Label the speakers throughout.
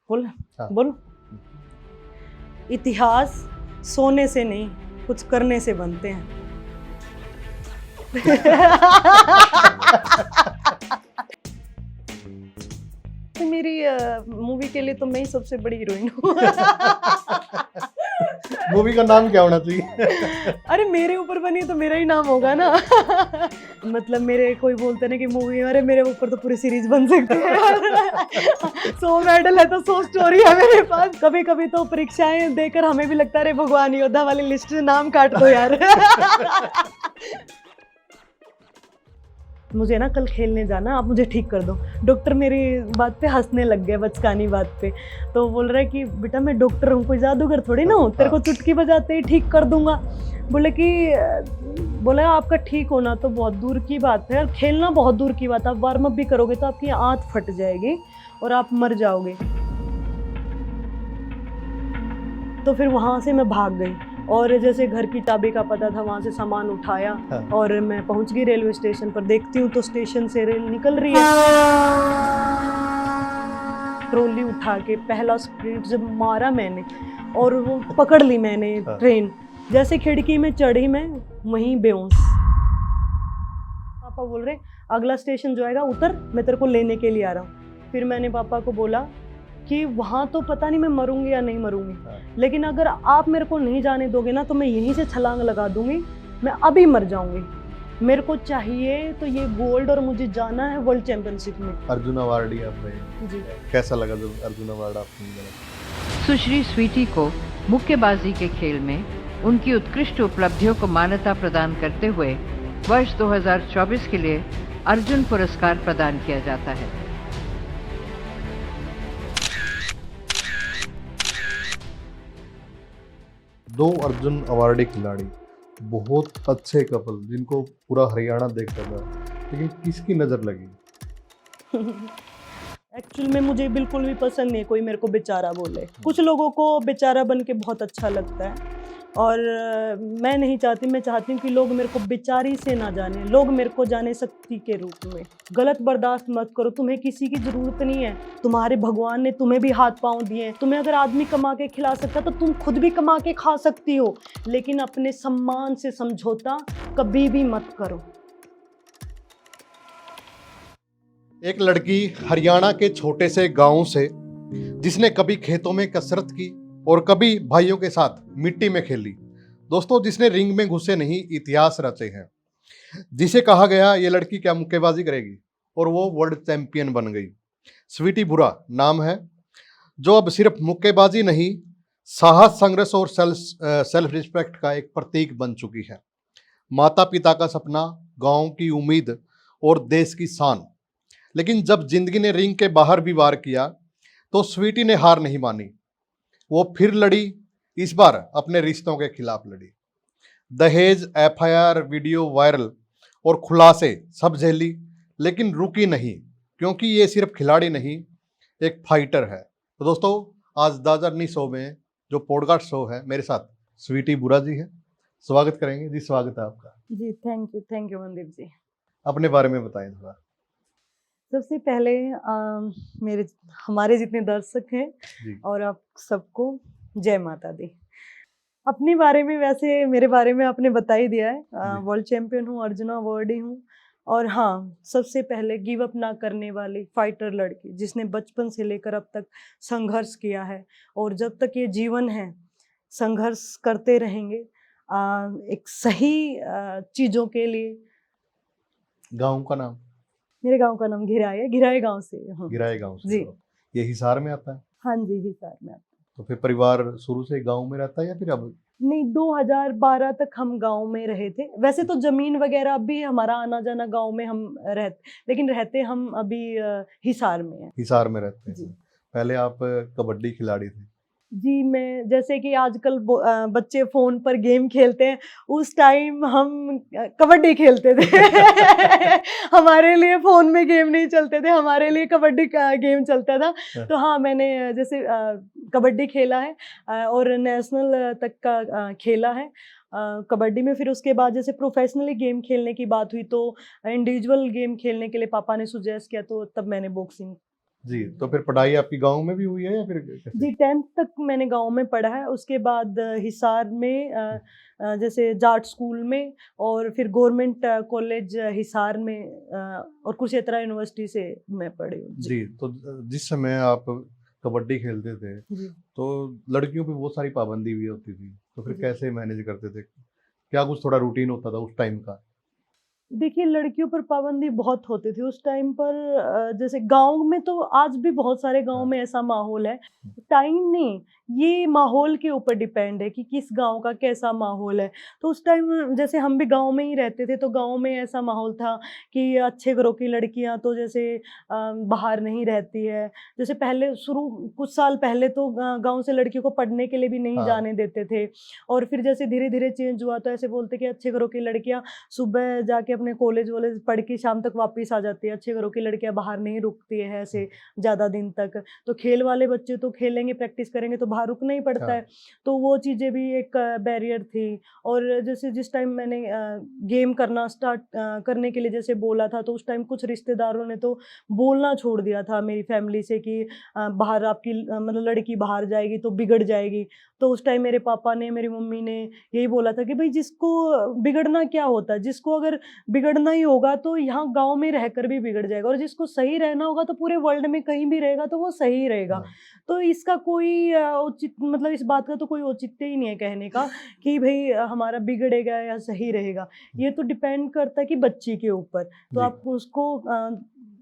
Speaker 1: बोल
Speaker 2: हाँ।
Speaker 1: बोल। इतिहास सोने से नहीं कुछ करने से बनते हैं। मेरी मूवी के लिए तो मैं ही सबसे बड़ी हीरोइन हूँ।
Speaker 2: मूवी का नाम क्या होना चाहिए?
Speaker 1: अरे मेरे ऊपर बनी तो मेरा ही नाम होगा ना। मतलब मेरे कोई बोलते ना कि मूवी, अरे मेरे ऊपर तो पूरी सीरीज बन सकती है। 100 मेडल है तो 100 स्टोरी है मेरे पास। कभी कभी तो परीक्षाएं देकर हमें भी लगता है अरे भगवान योद्धा वाली लिस्ट से नाम काट दो यार। मुझे ना कल खेलने जाना, आप मुझे ठीक कर दो। डॉक्टर मेरी बात पे हंसने लग गया, बचकानी बात पे। तो बोल रहा है कि बेटा मैं डॉक्टर हूँ, कोई जादूगर थोड़ी ना हूँ, तेरे को चुटकी बजाते ही ठीक कर दूंगा। बोले कि बोला आपका ठीक होना तो बहुत दूर की बात है, खेलना बहुत दूर की बात है। आप वार्म अप भी करोगे तो आपकी आंत फट जाएगी और आप मर जाओगे। तो फिर वहाँ से मैं भाग गई और जैसे घर की चाबी का पता था, वहाँ से सामान उठाया और मैं पहुँच गई रेलवे स्टेशन पर। देखती हूँ तो स्टेशन से रेल निकल रही है। ट्रॉली उठा के पहला स्प्रिंट जब मारा मैंने और वो पकड़ ली मैंने ट्रेन। जैसे खिड़की में चढ़ी मैं, वहीं बेहोश। पापा बोल रहे अगला स्टेशन जो आएगा उतर, मैं तेरे को लेने के लिए आ रहा हूँ। फिर मैंने पापा को बोला कि वहाँ तो पता नहीं मैं मरूंगी या नहीं मरूंगी, लेकिन अगर आप मेरे को नहीं जाने दोगे ना तो मैं यहीं से छलांग लगा दूंगी, मैं अभी मर जाऊंगी। मेरे को चाहिए तो ये गोल्ड और मुझे जाना है वर्ल्ड चैंपियनशिप में।
Speaker 2: अर्जुन अवार्ड आप रहे
Speaker 1: जी।
Speaker 2: कैसा लगा जब अर्जुन अवार्ड आपको मिला?
Speaker 3: सुश्री स्वीटी को मुक्केबाजी के खेल में उनकी उत्कृष्ट उपलब्धियों को मान्यता प्रदान करते हुए वर्ष 2024 के लिए अर्जुन पुरस्कार प्रदान किया जाता है।
Speaker 2: दो अर्जुन अवार्डी खिलाड़ी, बहुत अच्छे कपल जिनको पूरा हरियाणा देखता था, लेकिन किसकी नजर लगी?
Speaker 1: एक्चुअल में मुझे बिल्कुल भी पसंद नहीं है कोई मेरे को बेचारा बोले। कुछ लोगों को बेचारा बन के बहुत अच्छा लगता है और मैं नहीं चाहती। मैं चाहती हूँ कि लोग मेरे को बेचारी से ना जाने, लोग मेरे को जाने शक्ति के रूप में। गलत बर्दाश्त मत करो, तुम्हें किसी की जरूरत नहीं है। तुम्हारे भगवान ने तुम्हें भी हाथ पांव दिए हैं। तुम्हें अगर आदमी कमा के खिला सकता तो तुम खुद भी कमा के खा सकती हो, लेकिन अपने सम्मान से समझौता कभी भी मत करो।
Speaker 2: एक लड़की हरियाणा के छोटे से गांव से, जिसने कभी खेतों में कसरत की और कभी भाइयों के साथ मिट्टी में खेली। दोस्तों, जिसने रिंग में घुसे नहीं इतिहास रचे हैं, जिसे कहा गया ये लड़की क्या मुक्केबाजी करेगी, और वो वर्ल्ड चैंपियन बन गई। स्वीटी बुरा नाम है, जो अब सिर्फ मुक्केबाजी नहीं, साहस, संघर्ष और सेल्फ रिस्पेक्ट का एक प्रतीक बन चुकी है। माता पिता का सपना, गांव की उम्मीद और देश की शान। लेकिन जब जिंदगी ने रिंग के बाहर भी वार किया तो स्वीटी ने हार नहीं मानी। वो फिर लड़ी, इस बार अपने रिश्तों के खिलाफ लड़ी। दहेज, एफआईआर, वीडियो वायरल और खुलासे सब झेली, लेकिन रुकी नहीं, क्योंकि ये सिर्फ खिलाड़ी नहीं, एक फाइटर है। तो दोस्तों, आज दाजरनी शो में जो पॉडकास्ट शो है, मेरे साथ स्वीटी बुरा जी है। स्वागत करेंगे जी। स्वागत है आपका
Speaker 1: जी। थैंक यू मनदीप जी।
Speaker 2: अपने बारे में बताएं थोड़ा।
Speaker 1: सबसे पहले मेरे हमारे जितने दर्शक हैं और आप सबको जय माता दी। अपने बारे में, वैसे मेरे बारे में आपने बता ही दिया है। वर्ल्ड चैंपियन हूँ, अर्जुना अवार्डी हूँ और हाँ, सबसे पहले गिव अप ना करने वाली फाइटर लड़की, जिसने बचपन से लेकर अब तक संघर्ष किया है और जब तक ये जीवन है संघर्ष करते रहेंगे एक सही चीज़ों के लिए।
Speaker 2: गांव का नाम?
Speaker 1: मेरे गांव का नाम घिराई है, घिराई गांव से। हाँ।
Speaker 2: गिराए गांव से?
Speaker 1: जी।
Speaker 2: ये हिसार में आता है?
Speaker 1: हाँ जी, हिसार में आता है।
Speaker 2: तो फिर परिवार शुरू से गांव में रहता है या फिर अब?
Speaker 1: नहीं, 2012 तक हम गांव में रहे थे। वैसे तो जमीन वगैरह भी हमारा आना जाना गांव में हम रहते, लेकिन रहते हम अभी हिसार में हैं।
Speaker 2: हिसार में रहते हैं
Speaker 1: जी।
Speaker 2: पहले आप कबड्डी खिलाड़ी थे?
Speaker 1: जी, मैं जैसे कि आजकल बच्चे फोन पर गेम खेलते हैं, उस टाइम हम कबड्डी खेलते थे। हमारे लिए फोन में गेम नहीं चलते थे, हमारे लिए कबड्डी का गेम चलता था। तो हाँ, मैंने जैसे कबड्डी खेला है और नेशनल तक का खेला है कबड्डी में। फिर उसके बाद जैसे प्रोफेशनली गेम खेलने की बात हुई तो इंडिविजुअल गेम खेलने के लिए पापा ने सुजेस्ट किया, तो तब मैंने बॉक्सिंग
Speaker 2: जी, तो फिर पढ़ाई आपकी गाँव में भी हुई है या फिर कैसे?
Speaker 1: जी 10th तक मैंने गाँव में पढ़ा है, उसके बाद हिसार में जैसे जाट स्कूल में, और फिर गवर्नमेंट कॉलेज हिसार में, और कुरुक्षेत्र यूनिवर्सिटी से मैं पढ़ी हूँ।
Speaker 2: जी, तो जिस समय आप कबड्डी खेलते थे,
Speaker 1: जी।
Speaker 2: तो लड़कियों पे बहुत सारी पाबंदी भी होती थी, तो फिर
Speaker 1: जी।
Speaker 2: कैसे मैनेज करते थे? क्या कुछ थोड़ा रूटीन होता था उस टाइम का?
Speaker 1: देखिए, लड़कियों पर पाबंदी बहुत होती थी उस टाइम पर। जैसे गाँव में तो आज भी बहुत सारे गाँव
Speaker 2: हाँ।
Speaker 1: में ऐसा माहौल है। टाइम नहीं, ये माहौल के ऊपर डिपेंड है कि किस गाँव का कैसा माहौल है। तो उस टाइम जैसे हम भी गाँव में ही रहते थे, तो गाँव में ऐसा माहौल था कि अच्छे घरों की लड़कियाँ तो जैसे बाहर नहीं रहती है। जैसे पहले शुरू कुछ साल पहले तो गाँव से लड़कियों को पढ़ने के लिए भी नहीं
Speaker 2: हाँ।
Speaker 1: जाने देते थे, और फिर जैसे धीरे-धीरे चेंज हुआ तो ऐसे बोलते कि अच्छे घरों की लड़कियाँ सुबह जाके अपने कॉलेज-वॉलेज पढ़ के शाम तक वापस आ जाती है। अच्छे घरों की लड़कियाँ बाहर नहीं रुकती है ऐसे ज़्यादा दिन तक। तो खेल वाले बच्चे तो खेलेंगे, प्रैक्टिस करेंगे तो बाहर रुकना ही पड़ता
Speaker 2: हाँ।
Speaker 1: है। तो वो चीज़ें भी एक बैरियर थी। और जैसे जिस टाइम मैंने गेम करना स्टार्ट करने के लिए जैसे बोला था, तो उस टाइम कुछ रिश्तेदारों ने तो बोलना छोड़ दिया था मेरी फैमिली से कि बाहर आपकी मतलब लड़की बाहर जाएगी तो बिगड़ जाएगी। तो उस टाइम मेरे पापा ने, मेरी मम्मी ने यही बोला था कि भई जिसको बिगड़ना क्या होता है? जिसको अगर बिगड़ना ही होगा तो यहाँ गाँव में रहकर भी बिगड़ जाएगा, और जिसको सही रहना होगा तो पूरे वर्ल्ड में कहीं भी रहेगा तो वो सही रहेगा।
Speaker 2: हाँ।
Speaker 1: तो इसका कोई औचित्य, मतलब इस बात का तो कोई औचित्य ही नहीं है कहने का कि भई हमारा बिगड़ेगा या सही रहेगा। ये तो डिपेंड करता है कि बच्ची के ऊपर। तो
Speaker 2: जी।
Speaker 1: आप उसको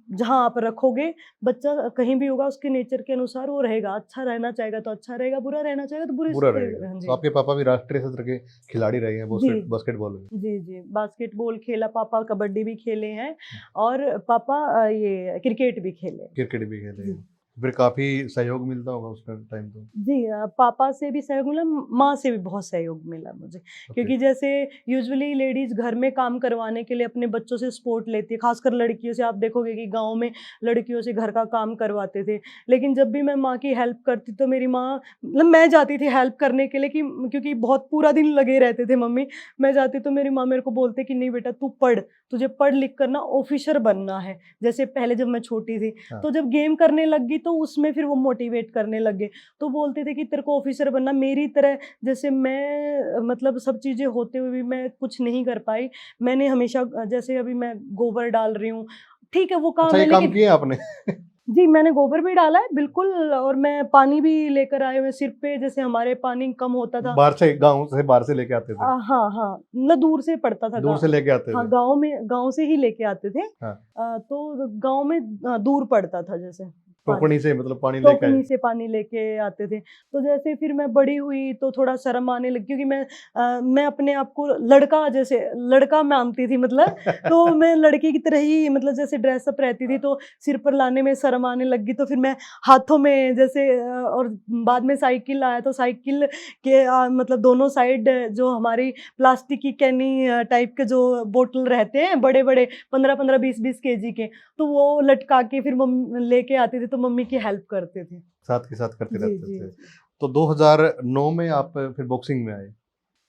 Speaker 1: जहाँ आप रखोगे, बच्चा कहीं भी होगा उसके नेचर के अनुसार वो रहेगा। अच्छा रहना चाहेगा तो अच्छा रहेगा, बुरा रहना चाहेगा तो बुरे
Speaker 2: बुरा
Speaker 1: से
Speaker 2: रहेगा।
Speaker 1: हाँ
Speaker 2: तो
Speaker 1: जी।
Speaker 2: आपके पापा भी राष्ट्रीय स्तर के खिलाड़ी रहे हैं
Speaker 1: जी।
Speaker 2: बास्केटबॉल में?
Speaker 1: जी, जी। बास्केटबॉल खेला पापा, कबड्डी भी खेले हैं, और पापा ये क्रिकेट भी खेले हैं।
Speaker 2: क्रिकेट भी खेले
Speaker 1: जी।
Speaker 2: हैं। फिर काफ़ी सहयोग मिलता होगा उस टाइम तो?
Speaker 1: जी, पापा से भी सहयोग मिला, माँ से भी बहुत सहयोग मिला मुझे।
Speaker 2: ओके।
Speaker 1: क्योंकि जैसे यूजुअली लेडीज़ घर में काम करवाने के लिए अपने बच्चों से सपोर्ट लेती है, ख़ासकर लड़कियों से। आप देखोगे कि गाँव में लड़कियों से घर का काम करवाते थे। लेकिन जब भी मैं माँ की हेल्प करती तो मेरी माँ, मतलब मैं जाती थी हेल्प करने के लिए, कि क्योंकि बहुत पूरा दिन लगे रहते थे मम्मी। मैं जाती तो मेरी माँ मेरे को बोलते कि नहीं बेटा तू पढ़, तुझे पढ़ लिख कर ना ऑफ़िसर बनना है। जैसे पहले जब मैं छोटी थी,
Speaker 2: हाँ।
Speaker 1: तो जब गेम करने लग गई तो उसमें फिर वो मोटिवेट करने लग गए। तो बोलते थे कि तेरे को ऑफिसर बनना, मेरी तरह। जैसे मैं मतलब सब चीज़ें होते हुए भी मैं कुछ नहीं कर पाई। मैंने हमेशा जैसे अभी मैं गोबर डाल रही हूँ, ठीक है वो
Speaker 2: अच्छा,
Speaker 1: काम
Speaker 2: ये
Speaker 1: है,
Speaker 2: काम
Speaker 1: लेकिन
Speaker 2: किए आपने?
Speaker 1: जी, मैंने गोबर भी डाला है बिल्कुल, और मैं पानी भी लेकर आए हुए सिर पे, जैसे हमारे पानी कम होता था।
Speaker 2: गाँव से बाहर से लेके आते थे?
Speaker 1: हाँ, हाँ, मतलब दूर से पड़ता था
Speaker 2: दूर से लेके आते
Speaker 1: हाँ,
Speaker 2: थे?
Speaker 1: गाँव से ही लेके आते थे।
Speaker 2: हाँ।
Speaker 1: तो गाँव में दूर पड़ता था जैसे पानी।
Speaker 2: टोकनी से मतलब पानी लेके आए?
Speaker 1: टोकनी से पानी लेके आते थे। तो जैसे फिर मैं बड़ी हुई तो थोड़ा शर्म आने लगी, क्योंकि मैं अपने आप को लड़का मानती थी मतलब। तो मैं लड़के की तरह ही मतलब जैसे ड्रेसअप रहती थी, तो सिर पर लाने में शर्म आने लगी। तो फिर मैं हाथों में जैसे और बाद में साइकिल आया तो साइकिल के मतलब दोनों साइड जो हमारी प्लास्टिक की कैनी टाइप के जो बोतल रहते हैं बड़े-बड़े 15-15, 20-20 केजी के, तो वो लटका के फिर लेके आती थी, तो मम्मी की हेल्प करते थे।
Speaker 2: साथ के साथ करते
Speaker 1: जी,
Speaker 2: रहते
Speaker 1: जी,
Speaker 2: थे।
Speaker 1: जी।
Speaker 2: तो 2009 में आप फिर बॉक्सिंग में आए?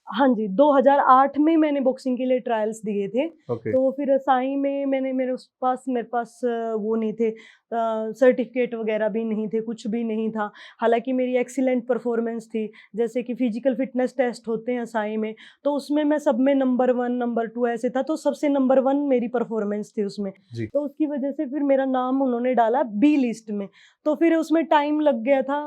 Speaker 1: हाँ जी, 2008 में मैंने बॉक्सिंग के लिए ट्रायल्स दिए थे।
Speaker 2: ओके।
Speaker 1: तो फिर साई में मेरे पास वो नहीं थे, सर्टिफ़िकेट वग़ैरह भी नहीं थे, कुछ भी नहीं था। हालाँकि मेरी एक्सीलेंट परफ़ॉर्मेंस थी, जैसे कि फ़िज़िकल फ़िटनेस टेस्ट होते हैं साई में, तो उसमें मैं सब में नंबर 1, नंबर 2 ऐसे था, तो सबसे नंबर 1 मेरी परफ़ॉर्मेंस थी उसमें।
Speaker 2: जी।
Speaker 1: तो उसकी वज़ह से फिर मेरा नाम उन्होंने डाला बी लिस्ट में। तो फिर उसमें टाइम लग गया था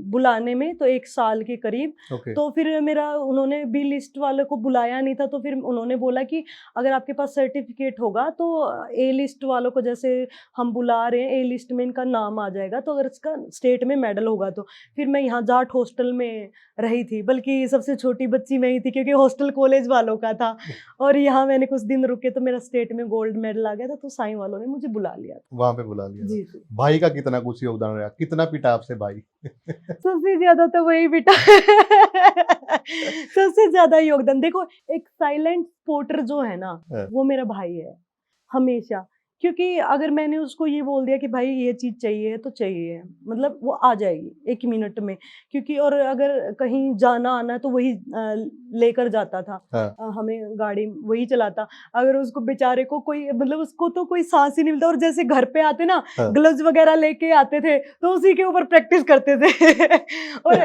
Speaker 1: बुलाने में, तो 1 साल के करीब।
Speaker 2: ओके।
Speaker 1: तो फिर मेरा उन्होंने बी लिस्ट वाले को बुलाया नहीं था, तो फिर उन्होंने बोला कि अगर आपके पास सर्टिफ़िकेट होगा तो ए लिस्ट वालों को जैसे हम बुला रहे हैं, ए लिस्ट में इनका नाम आ जाएगा, तो अगर इसका स्टेट में मेडल होगा तो। फिर मैं यहाँ जाट हॉस्टल में रही थी, बल्कि सबसे छोटी बच्ची मैं ही थी, क्योंकि हॉस्टल कॉलेज वालों का था। और यहाँ मैंने कुछ दिन रुके तो मेरा स्टेट में गोल्ड मेडल आ गया था, तो साईं वालों ने मुझे बुला लिया था।
Speaker 2: वहाँ पे बुला लिया था।
Speaker 1: जी, जी।
Speaker 2: भाई का कितना कुछ योगदान रहा? कितना पीटा आपसे भाई?
Speaker 1: सबसे ज़्यादा तो वही बेटा सबसे ज़्यादा योगदान देखो, एक साइलेंट सपोर्टर जो है ना,
Speaker 2: हाँ।
Speaker 1: वो मेरा भाई है, हमेशा। क्योंकि अगर मैंने उसको ये बोल दिया कि भाई ये चीज़ चाहिए तो चाहिए, मतलब वो आ जाएगी 1 मिनट में। क्योंकि और अगर कहीं जाना आना है तो वही लेकर जाता था।
Speaker 2: हाँ।
Speaker 1: हमें गाड़ी वही चलाता। अगर उसको बेचारे को कोई, मतलब उसको तो कोई सांस ही नहीं मिलता, और जैसे घर पे आते ना
Speaker 2: हाँ।
Speaker 1: ग्लव्स वगैरह लेके आते थे तो उसी के ऊपर प्रैक्टिस करते थे। और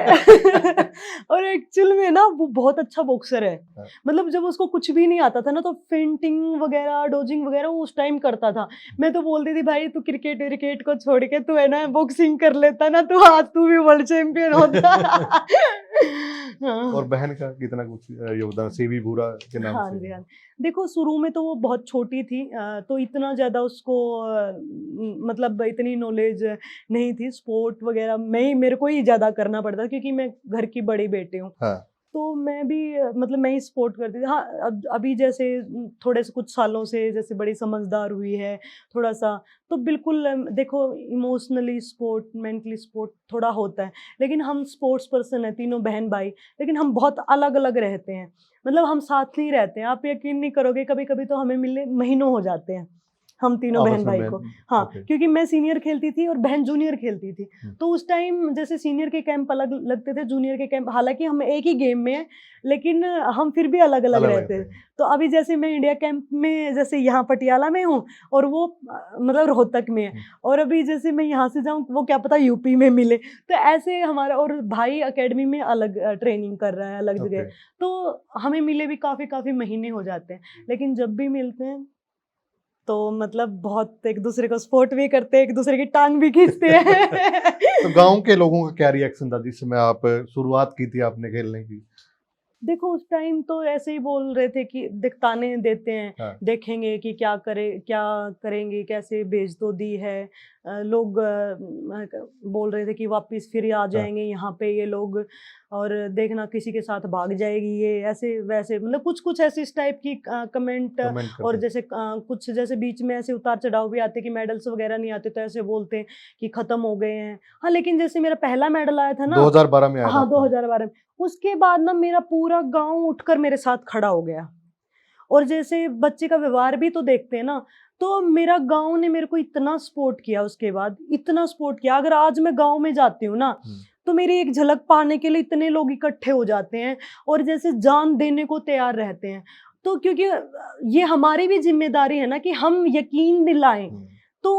Speaker 1: और एक्चुअल में ना वो बहुत अच्छा बॉक्सर है।
Speaker 2: हाँ।
Speaker 1: मतलब जब उसको कुछ भी नहीं आता था ना तो फेंटिंग वगैरह, डोजिंग वगैरह वो उस टाइम करता था। मैं तो बोलती थी भाई तू क्रिकेट को छोड़ के तू है ना बॉक्सिंग कर लेता ना, तू आज तू भी वर्ल्ड चैंपियन होता।
Speaker 2: और
Speaker 1: हाँ।
Speaker 2: बहन का कितना कुछ योगदान, सीवी भूरा के नाम
Speaker 1: हाँ
Speaker 2: से?
Speaker 1: जी, हाँ। देखो शुरू में तो वो बहुत छोटी थी, तो इतना ज़्यादा उसको मतलब इतनी नॉलेज नहीं थी। स्पोर्ट वगैरह मेरे को ही ज़्यादा करना पड़ता क्योंकि मैं घर की बड़ी बेटी हूँ।
Speaker 2: हाँ।
Speaker 1: तो मैं भी मतलब मैं ही सपोर्ट करती थी। हाँ, अभी जैसे थोड़े से कुछ सालों से जैसे बड़ी समझदार हुई है थोड़ा-सा, तो बिल्कुल देखो इमोशनली सपोर्ट, मेंटली सपोर्ट थोड़ा होता है। लेकिन हम स्पोर्ट्स पर्सन हैं, तीनों बहन-भाई, लेकिन हम बहुत अलग-अलग रहते हैं। मतलब हम साथ नहीं रहते हैं। आप यकीन नहीं करोगे, कभी-कभी तो हमें मिले महीनों हो जाते हैं, हम तीनों
Speaker 2: आपस में
Speaker 1: बहन-भाई को। हाँ,
Speaker 2: ओके।
Speaker 1: क्योंकि मैं सीनियर खेलती थी और बहन जूनियर खेलती थी।
Speaker 2: हुँ।
Speaker 1: तो उस टाइम जैसे सीनियर के कैंप अलग लगते थे, जूनियर के कैंप, हालाँकि हम एक ही गेम में हैं, लेकिन हम फिर भी अलग-अलग
Speaker 2: अलग
Speaker 1: रहते
Speaker 2: रहते
Speaker 1: थे।
Speaker 2: हैं।
Speaker 1: तो अभी जैसे मैं इंडिया कैंप में जैसे यहाँ पटियाला में हूँ और वो मतलब रोहतक में है,
Speaker 2: हुँ।
Speaker 1: और अभी जैसे मैं यहाँ से जाऊँ वो क्या पता यूपी में मिले। तो ऐसे हमारा, और भाई एकेडमी में अलग ट्रेनिंग कर रहा है अलग
Speaker 2: ओके।
Speaker 1: जगह। तो हमें मिले भी काफ़ी महीने हो जाते हैं। लेकिन जब भी मिलते हैं तो मतलब बहुत एक दूसरे को सपोर्ट भी करते हैं, एक दूसरे की टांग भी खींचते हैं।
Speaker 2: तो गाँव के लोगों का क्या रिएक्शन था जिस समय आप शुरुआत की थी आपने खेलने की?
Speaker 1: देखो उस टाइम तो ऐसे ही बोल रहे थे कि ताने देते हैं,
Speaker 2: हाँ।
Speaker 1: देखेंगे कि क्या करेंगे, कैसे भेज तो दी है। लोग बोल रहे थे कि वापस फिर आ जाएंगे यहाँ पे ये लोग, और देखना किसी के साथ भाग जाएगी ये, ऐसे वैसे, मतलब कुछ ऐसे इस टाइप की कमेंट।
Speaker 2: कमेंट
Speaker 1: और
Speaker 2: करते
Speaker 1: जैसे कुछ जैसे बीच में ऐसे उतार चढ़ाव भी आते कि मेडल्स वगैरह नहीं आते तो ऐसे बोलते हैं कि खत्म हो गए हैं। हाँ, लेकिन जैसे मेरा पहला मेडल आया था ना,
Speaker 2: 2012 में आया था
Speaker 1: हाँ
Speaker 2: आपका?
Speaker 1: 2012 में, उसके बाद ना मेरा पूरा गाँव उठकर मेरे साथ खड़ा हो गया। और जैसे बच्चे का व्यवहार भी तो देखते हैं ना, तो मेरा गाँव ने मेरे को इतना सपोर्ट किया उसके बाद, इतना सपोर्ट किया। अगर आज मैं गाँव में जाती हूँ ना, तो मेरी एक झलक पाने के लिए इतने लोग इकट्ठे हो जाते हैं और जैसे जान देने को तैयार रहते हैं। तो क्योंकि ये हमारी भी ज़िम्मेदारी है ना कि हम यकीन दिलाएँ। तो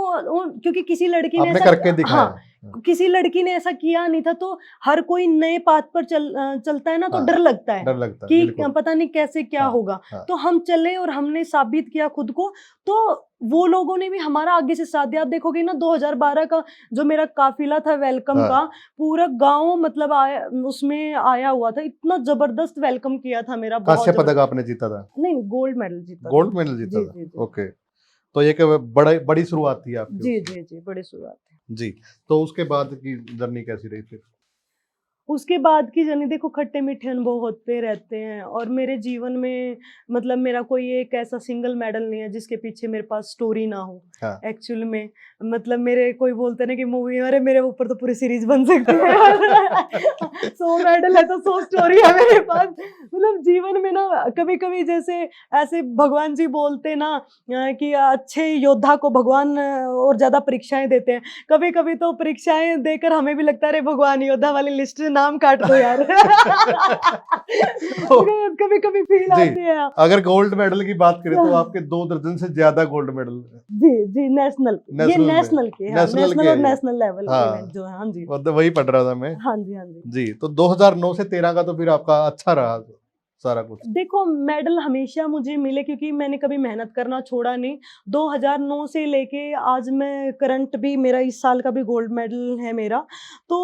Speaker 1: क्योंकि किसी लड़की ने
Speaker 2: आपने
Speaker 1: ऐसा,
Speaker 2: करके दिखाया।
Speaker 1: हाँ, किसी लड़की ने ऐसा किया नहीं था, तो हर कोई नए पाथ पर चलता है ना, तो
Speaker 2: हाँ,
Speaker 1: डर लगता है
Speaker 2: डर लगता है,
Speaker 1: कि
Speaker 2: बिल्कुल।
Speaker 1: पता नहीं कैसे क्या
Speaker 2: हाँ,
Speaker 1: होगा।
Speaker 2: हाँ।
Speaker 1: तो हम चले और हमने साबित किया खुद को, तो वो लोगों ने भी हमारा आगे से साथ दिया। आप देखोगे ना 2012 का जो मेरा काफिला था वेलकम
Speaker 2: हाँ।
Speaker 1: का, पूरा गाँव मतलब उसमें आया हुआ था, इतना जबरदस्त वेलकम किया था मेरा, बहुत
Speaker 2: कांस्य पदक
Speaker 1: जबरदस्त।
Speaker 2: आपने जीता था?
Speaker 1: नहीं, गोल्ड मेडल जीता था।
Speaker 2: गोल्ड मेडल जीता
Speaker 1: जी,
Speaker 2: था?
Speaker 1: जी, जी।
Speaker 2: ओके। तो एक बड़ी शुरुआत थी आपकी
Speaker 1: जी,
Speaker 2: उसकी।
Speaker 1: जी, जी, बड़ी शुरुआत है।
Speaker 2: जी। तो उसके बाद की जर्नी कैसी रही फिर?
Speaker 1: उसके बाद की जर्नी देखो, खट्टे-मीठे अनुभव होते रहते हैं, और मेरे जीवन में मतलब मेरा कोई एक ऐसा सिंगल मेडल नहीं है जिसके पीछे मेरे पास स्टोरी ना हो।
Speaker 2: हाँ।
Speaker 1: एक्चुअल में मतलब मेरे कोई बोलते हैं ना कि मूवी, अरे मेरे ऊपर तो पूरी सीरीज बन सकती है। 100 मेडल है तो 100 स्टोरी है मेरे पास। मतलब जीवन में ना कभी-कभी जैसे ऐसे भगवान जी बोलते ना कि अच्छे योद्धा को भगवान और ज़्यादा परीक्षाएँ देते हैं। कभी-कभी तो परीक्षाएँ देकर हमें भी लगता है अरे भगवान, योद्धा वाली लिस्ट से नाम काट दो यार। कभी-कभी फील
Speaker 2: जी।
Speaker 1: आती है।
Speaker 2: अगर गोल्ड मेडल की बात करें तो आपके 2 दर्जन से ज्यादा गोल्ड मेडल
Speaker 1: जी, जी, नेशनल के। ये
Speaker 2: नेशनल में।
Speaker 1: नेशनल के, हाँ,
Speaker 2: नेशनल
Speaker 1: नेशनल
Speaker 2: के
Speaker 1: और
Speaker 2: ये।
Speaker 1: नेशनल लेवल
Speaker 2: हाँ।
Speaker 1: इवेंट जो है। हाँ जी।
Speaker 2: मतलब वही पढ़ रहा था मैं।
Speaker 1: हाँ जी, हाँ जी।
Speaker 2: जी, तो 2009 से 13 का तो फिर आपका अच्छा रहा सारा कुछ।
Speaker 1: देखो मेडल हमेशा मुझे मिले क्योंकि मैंने कभी मेहनत करना छोड़ा नहीं। 2009 से लेके आज मैं करंट भी, मेरा इस साल का भी गोल्ड मेडल है मेरा। तो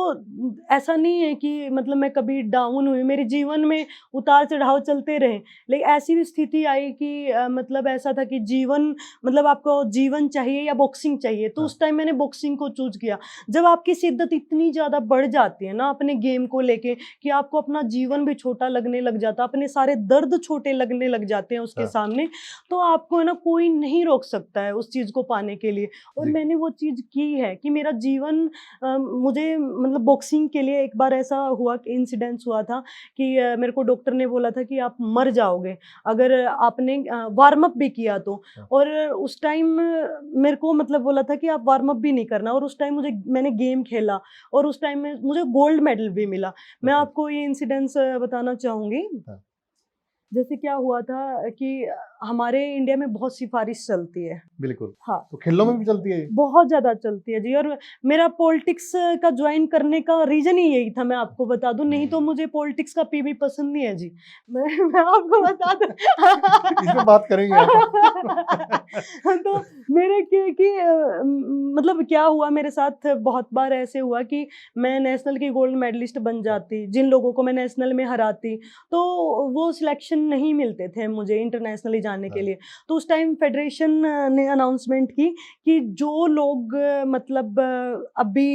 Speaker 1: ऐसा नहीं है कि मतलब मैं कभी डाउन हुई, मेरे जीवन में उतार-चढ़ाव चलते रहे। लेकिन ऐसी भी स्थिति आई कि मतलब ऐसा था कि जीवन, मतलब आपको जीवन चाहिए या बॉक्सिंग चाहिए, तो
Speaker 2: हाँ।
Speaker 1: उस टाइम मैंने बॉक्सिंग को चूज़ किया। जब आपकी शिद्दत इतनी ज़्यादा बढ़ जाती है ना अपने गेम को लेके कि आपको अपना जीवन भी छोटा लगने लग जाता है, अपने अपने सारे दर्द छोटे लगने लग जाते हैं उसके
Speaker 2: हाँ।
Speaker 1: सामने, तो आपको है ना कोई नहीं रोक सकता है उस चीज़ को पाने के लिए। और
Speaker 2: जी।
Speaker 1: मैंने वो चीज़ की है कि मेरा जीवन मुझे मतलब बॉक्सिंग के लिए एक बार ऐसा हुआ कि इंसिडेंस हुआ था कि मेरे को डॉक्टर ने बोला था कि आप मर जाओगे अगर आपने वार्म अप भी किया तो।
Speaker 2: हाँ।
Speaker 1: और उस टाइम मेरे को मतलब बोला था कि आप वार्म अप भी नहीं करना, और उस टाइम मैंने गेम खेला और उस टाइम में मुझे गोल्ड मेडल भी मिला। मैं
Speaker 2: ओके।
Speaker 1: आपको ये इंसिडेंस बताना चाहूँगी।
Speaker 2: हाँ।
Speaker 1: जैसे क्या हुआ था कि हमारे इंडिया में बहुत सिफ़ारिश चलती है।
Speaker 2: बिल्कुल।
Speaker 1: हाँ।
Speaker 2: तो खेलों में भी चलती है ये?
Speaker 1: बहुत ज़्यादा चलती है जी। और मेरा पॉलिटिक्स का जॉइन करने का रीज़न ही यही था, मैं आपको बता दूँ, नहीं तो मुझे पॉलिटिक्स का पी भी पसंद नहीं है जी। मैं आपको बता दूँ।
Speaker 2: इस पे बात करेंगे आप।
Speaker 1: तो मेरे कि मतलब क्या हुआ मेरे साथ, बहुत बार ऐसे हुआ कि मैं नेशनल की गोल्ड मेडलिस्ट बन जाती, जिन लोगों को मैं नेशनल में हराती, तो वो सिलेक्शन नहीं मिलते थे मुझे इंटरनेशनली जाने के
Speaker 2: हाँ।
Speaker 1: लिए। तो उस टाइम फेडरेशन ने अनाउंसमेंट की कि जो लोग मतलब अभी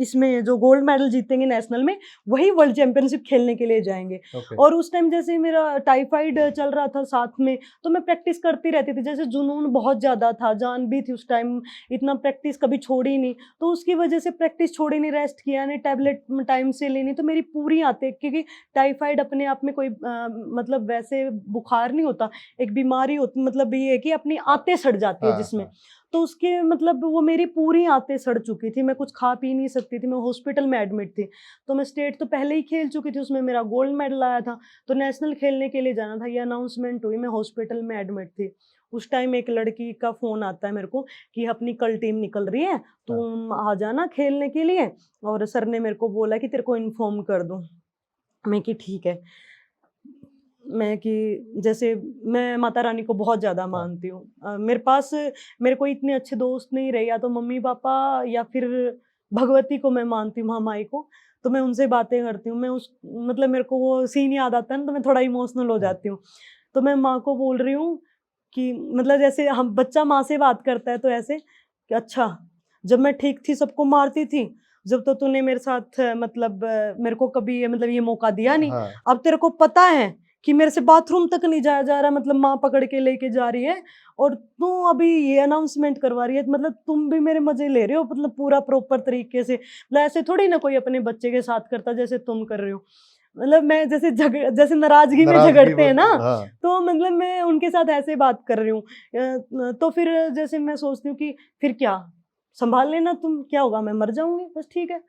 Speaker 1: इसमें जो गोल्ड मेडल जीतेंगे नेशनल में, वही वर्ल्ड चैंपियनशिप खेलने के लिए जाएँगे।
Speaker 2: ओके।
Speaker 1: और उस टाइम जैसे मेरा टाइफाइड चल रहा था साथ में, तो मैं प्रैक्टिस करती रहती थी। जैसे जुनून बहुत ज़्यादा था, जान भी थी उस टाइम, इतना प्रैक्टिस कभी छोड़ी नहीं। तो उसकी वजह से प्रैक्टिस छोड़ी नहीं, रेस्ट किया नहीं, टैबलेट टाइम से लेनी, तो मेरी पूरी आते, क्योंकि टाइफाइड अपने आप में कोई मतलब वैसे बुखार नहीं होता, एक बीमारी होती, मतलब ये है कि अपनी आंतें सड़ जाती है
Speaker 2: हाँ,
Speaker 1: जिसमें।
Speaker 2: हाँ।
Speaker 1: तो उसके मतलब वो मेरी पूरी आंतें सड़ चुकी थी, मैं कुछ खा पी नहीं सकती थी, मैं हॉस्पिटल में एडमिट थी। तो मैं स्टेट तो पहले ही खेल चुकी थी, उसमें मेरा गोल्ड मेडल आया था, तो नेशनल खेलने के लिए जाना था, ये अनाउंसमेंट हुई, मैं हॉस्पिटल में एडमिट थी। उस टाइम एक लड़की का फ़ोन आता है मेरे को कि अपनी कल टीम निकल रही है,
Speaker 2: हाँ।
Speaker 1: तुम आ जाना खेलने के लिए, और सर ने मेरे को बोला कि तेरे को इन्फॉर्म कर दूँ। मैं कि ठीक है। मैं कि जैसे मैं माता रानी को बहुत ज़्यादा
Speaker 2: हाँ।
Speaker 1: मानती हूँ। मेरे पास मेरे को इतने अच्छे दोस्त नहीं रहे, या तो मम्मी-पापा या फिर भगवती को मैं मानती हूँ, महामाई को। तो मैं उनसे बातें करती हूँ। मैं उस मतलब मेरे को वो सीन याद आता है ना, तो मैं थोड़ा इमोशनल हो
Speaker 2: हाँ।
Speaker 1: जाती हूँ। तो मैं माँ को बोल रही हूँ कि मतलब जैसे हम बच्चा माँ से बात करता है तो ऐसे कि अच्छा, जब मैं ठीक थी सबको मारती थी, जब तो तूने मेरे साथ मतलब मेरे को कभी मतलब ये मौका दिया नहीं।
Speaker 2: हाँ।
Speaker 1: अब तेरे को पता है कि मेरे से बाथरूम तक नहीं जाया जा रहा, मतलब माँ पकड़ के लेके जा रही है, और तू अभी ये अनाउंसमेंट करवा रही है, मतलब तुम भी मेरे मजे ले रहे हो, मतलब पूरा प्रॉपर तरीके से। मतलब ऐसे थोड़ी ना कोई अपने बच्चे के साथ करता जैसे तुम कर रहे हो। मतलब मैं जैसे नाराजगी में
Speaker 2: नाराज़गी
Speaker 1: झगड़ते हैं ना,
Speaker 2: हाँ।
Speaker 1: तो मतलब मैं उनके साथ ऐसे बात कर रही हूँ। तो फिर जैसे मैं सोचती हूँ कि फिर क्या, संभाल लेना तुम, क्या होगा, मैं मर जाऊंगी, बस ठीक है,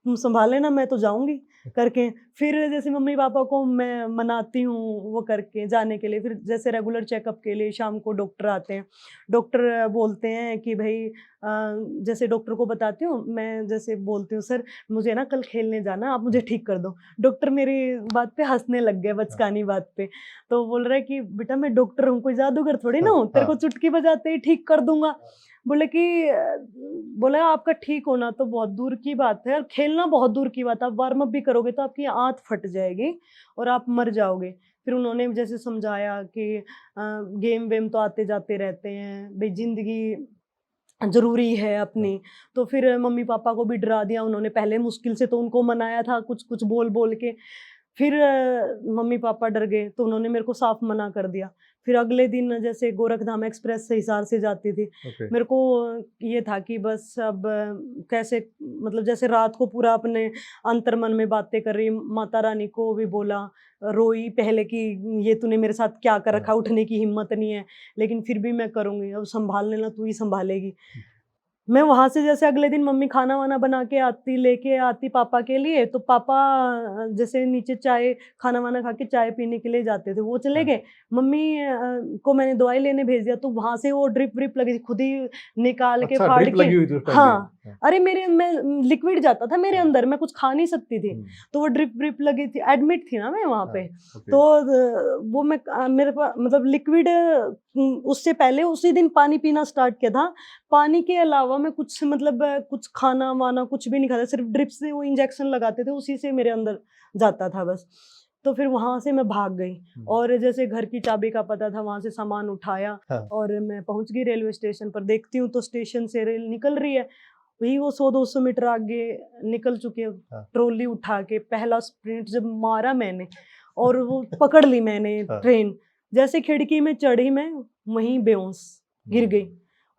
Speaker 1: तुम सँभाल लेना, मैं तो जाऊँगी करके। फिर जैसे मम्मी-पापा को मैं मनाती हूँ वो करके जाने के लिए। फिर जैसे रेगुलर चेकअप के लिए शाम को डॉक्टर आते हैं। डॉक्टर बोलते हैं कि भई जैसे डॉक्टर को बताती हूँ, मैं जैसे बोलती हूँ, सर मुझे ना कल खेलने जाना है, आप मुझे ठीक कर दो। डॉक्टर मेरी बात पे हँसने लग गए,
Speaker 2: हाँ।
Speaker 1: बचकानी बात पे। तो बोल रहा है कि बेटा मैं डॉक्टर हूँ, कोई जादूगर थोड़ी ना
Speaker 2: हाँ।
Speaker 1: हूँ, तेरे को
Speaker 2: हाँ।
Speaker 1: चुटकी बजाते ही ठीक कर दूँगा। बोले कि बोला आपका ठीक होना तो बहुत दूर की बात है और खेलना बहुत दूर की बात है, आप वार्म अप भी करोगे तो आपकी आँत फट जाएगी और आप मर जाओगे। फिर उन्होंने जैसे समझाया कि गेम वेम तो आते जाते रहते हैं, भई ज़िंदगी ज़रूरी है अपनी। तो फिर मम्मी-पापा को भी डरा दिया उन्होंने, पहले मुश्किल से तो उनको मनाया था कुछ-कुछ बोल-बोल के। फिर मम्मी-पापा डर गए, तो उन्होंने मेरे को साफ मना कर दिया। फिर अगले दिन जैसे गोरखधाम एक्सप्रेस से हिसार से जाती थी।
Speaker 2: ओके।
Speaker 1: मेरे को ये था कि बस अब कैसे, मतलब जैसे रात को पूरा अपने अंतर्मन में बातें कर रही, माता रानी को भी बोला, रोई पहले कि ये तूने मेरे साथ क्या कर रखा,
Speaker 2: हाँ।
Speaker 1: उठने की हिम्मत नहीं है, लेकिन फिर भी मैं करूँगी, अब सँभाल लेना, तू ही सँभालेगी। मैं वहाँ से जैसे अगले दिन मम्मी खाना-वाना बना के आती, लेके आती पापा के लिए, तो पापा जैसे नीचे चाय खाना-वाना खा के चाय पीने के लिए जाते थे, वो चले
Speaker 2: हाँ।
Speaker 1: गए। मम्मी को मैंने दवाई लेने भेज दिया, तो वहाँ से वो ड्रिप-व्रिप लगी थी, खुद ही निकाल के
Speaker 2: अच्छा,
Speaker 1: फाड़
Speaker 2: ड्रिप
Speaker 1: के।
Speaker 2: लगी हुई थी उस टाइम भी?
Speaker 1: हाँ,
Speaker 2: हाँ।
Speaker 1: अरे मैं लिक्विड जाता था मेरे
Speaker 2: हाँ।
Speaker 1: अंदर, मैं कुछ खा नहीं सकती थी,
Speaker 2: हुँ।
Speaker 1: तो वो ड्रिप-व्रिप लगी थी, एडमिट थी ना मैं वहाँ
Speaker 2: हाँ।
Speaker 1: पे।
Speaker 2: ओके।
Speaker 1: तो वो मैं मेरे मतलब लिक्विड उससे पहले उसी दिन पानी पीना स्टार्ट किया था। पानी के अलावा मैं कुछ मतलब कुछ खाना-वाना कुछ भी नहीं खाता, सिर्फ़ ड्रिप से वो इंजेक्शन लगाते थे, उसी से मेरे अंदर जाता था बस। तो फिर वहाँ से मैं भाग गई,
Speaker 2: हुँ।
Speaker 1: और जैसे घर की चाबी का पता था, वहाँ से सामान उठाया
Speaker 2: हाँ।
Speaker 1: और मैं पहुँच गई रेलवे स्टेशन पर। देखती हूँ तो स्टेशन से रेल निकल रही है, वही वो 100-200 मीटर आगे निकल चुके हैं।
Speaker 2: हाँ।
Speaker 1: ट्रॉली उठा के पहला स्प्रिंट जब मारा मैंने, और वो पकड़ ली मैंने
Speaker 2: हाँ।
Speaker 1: ट्रेन। जैसे खिड़की में चढ़ी मैं, वहीं बेहोश गिर गई।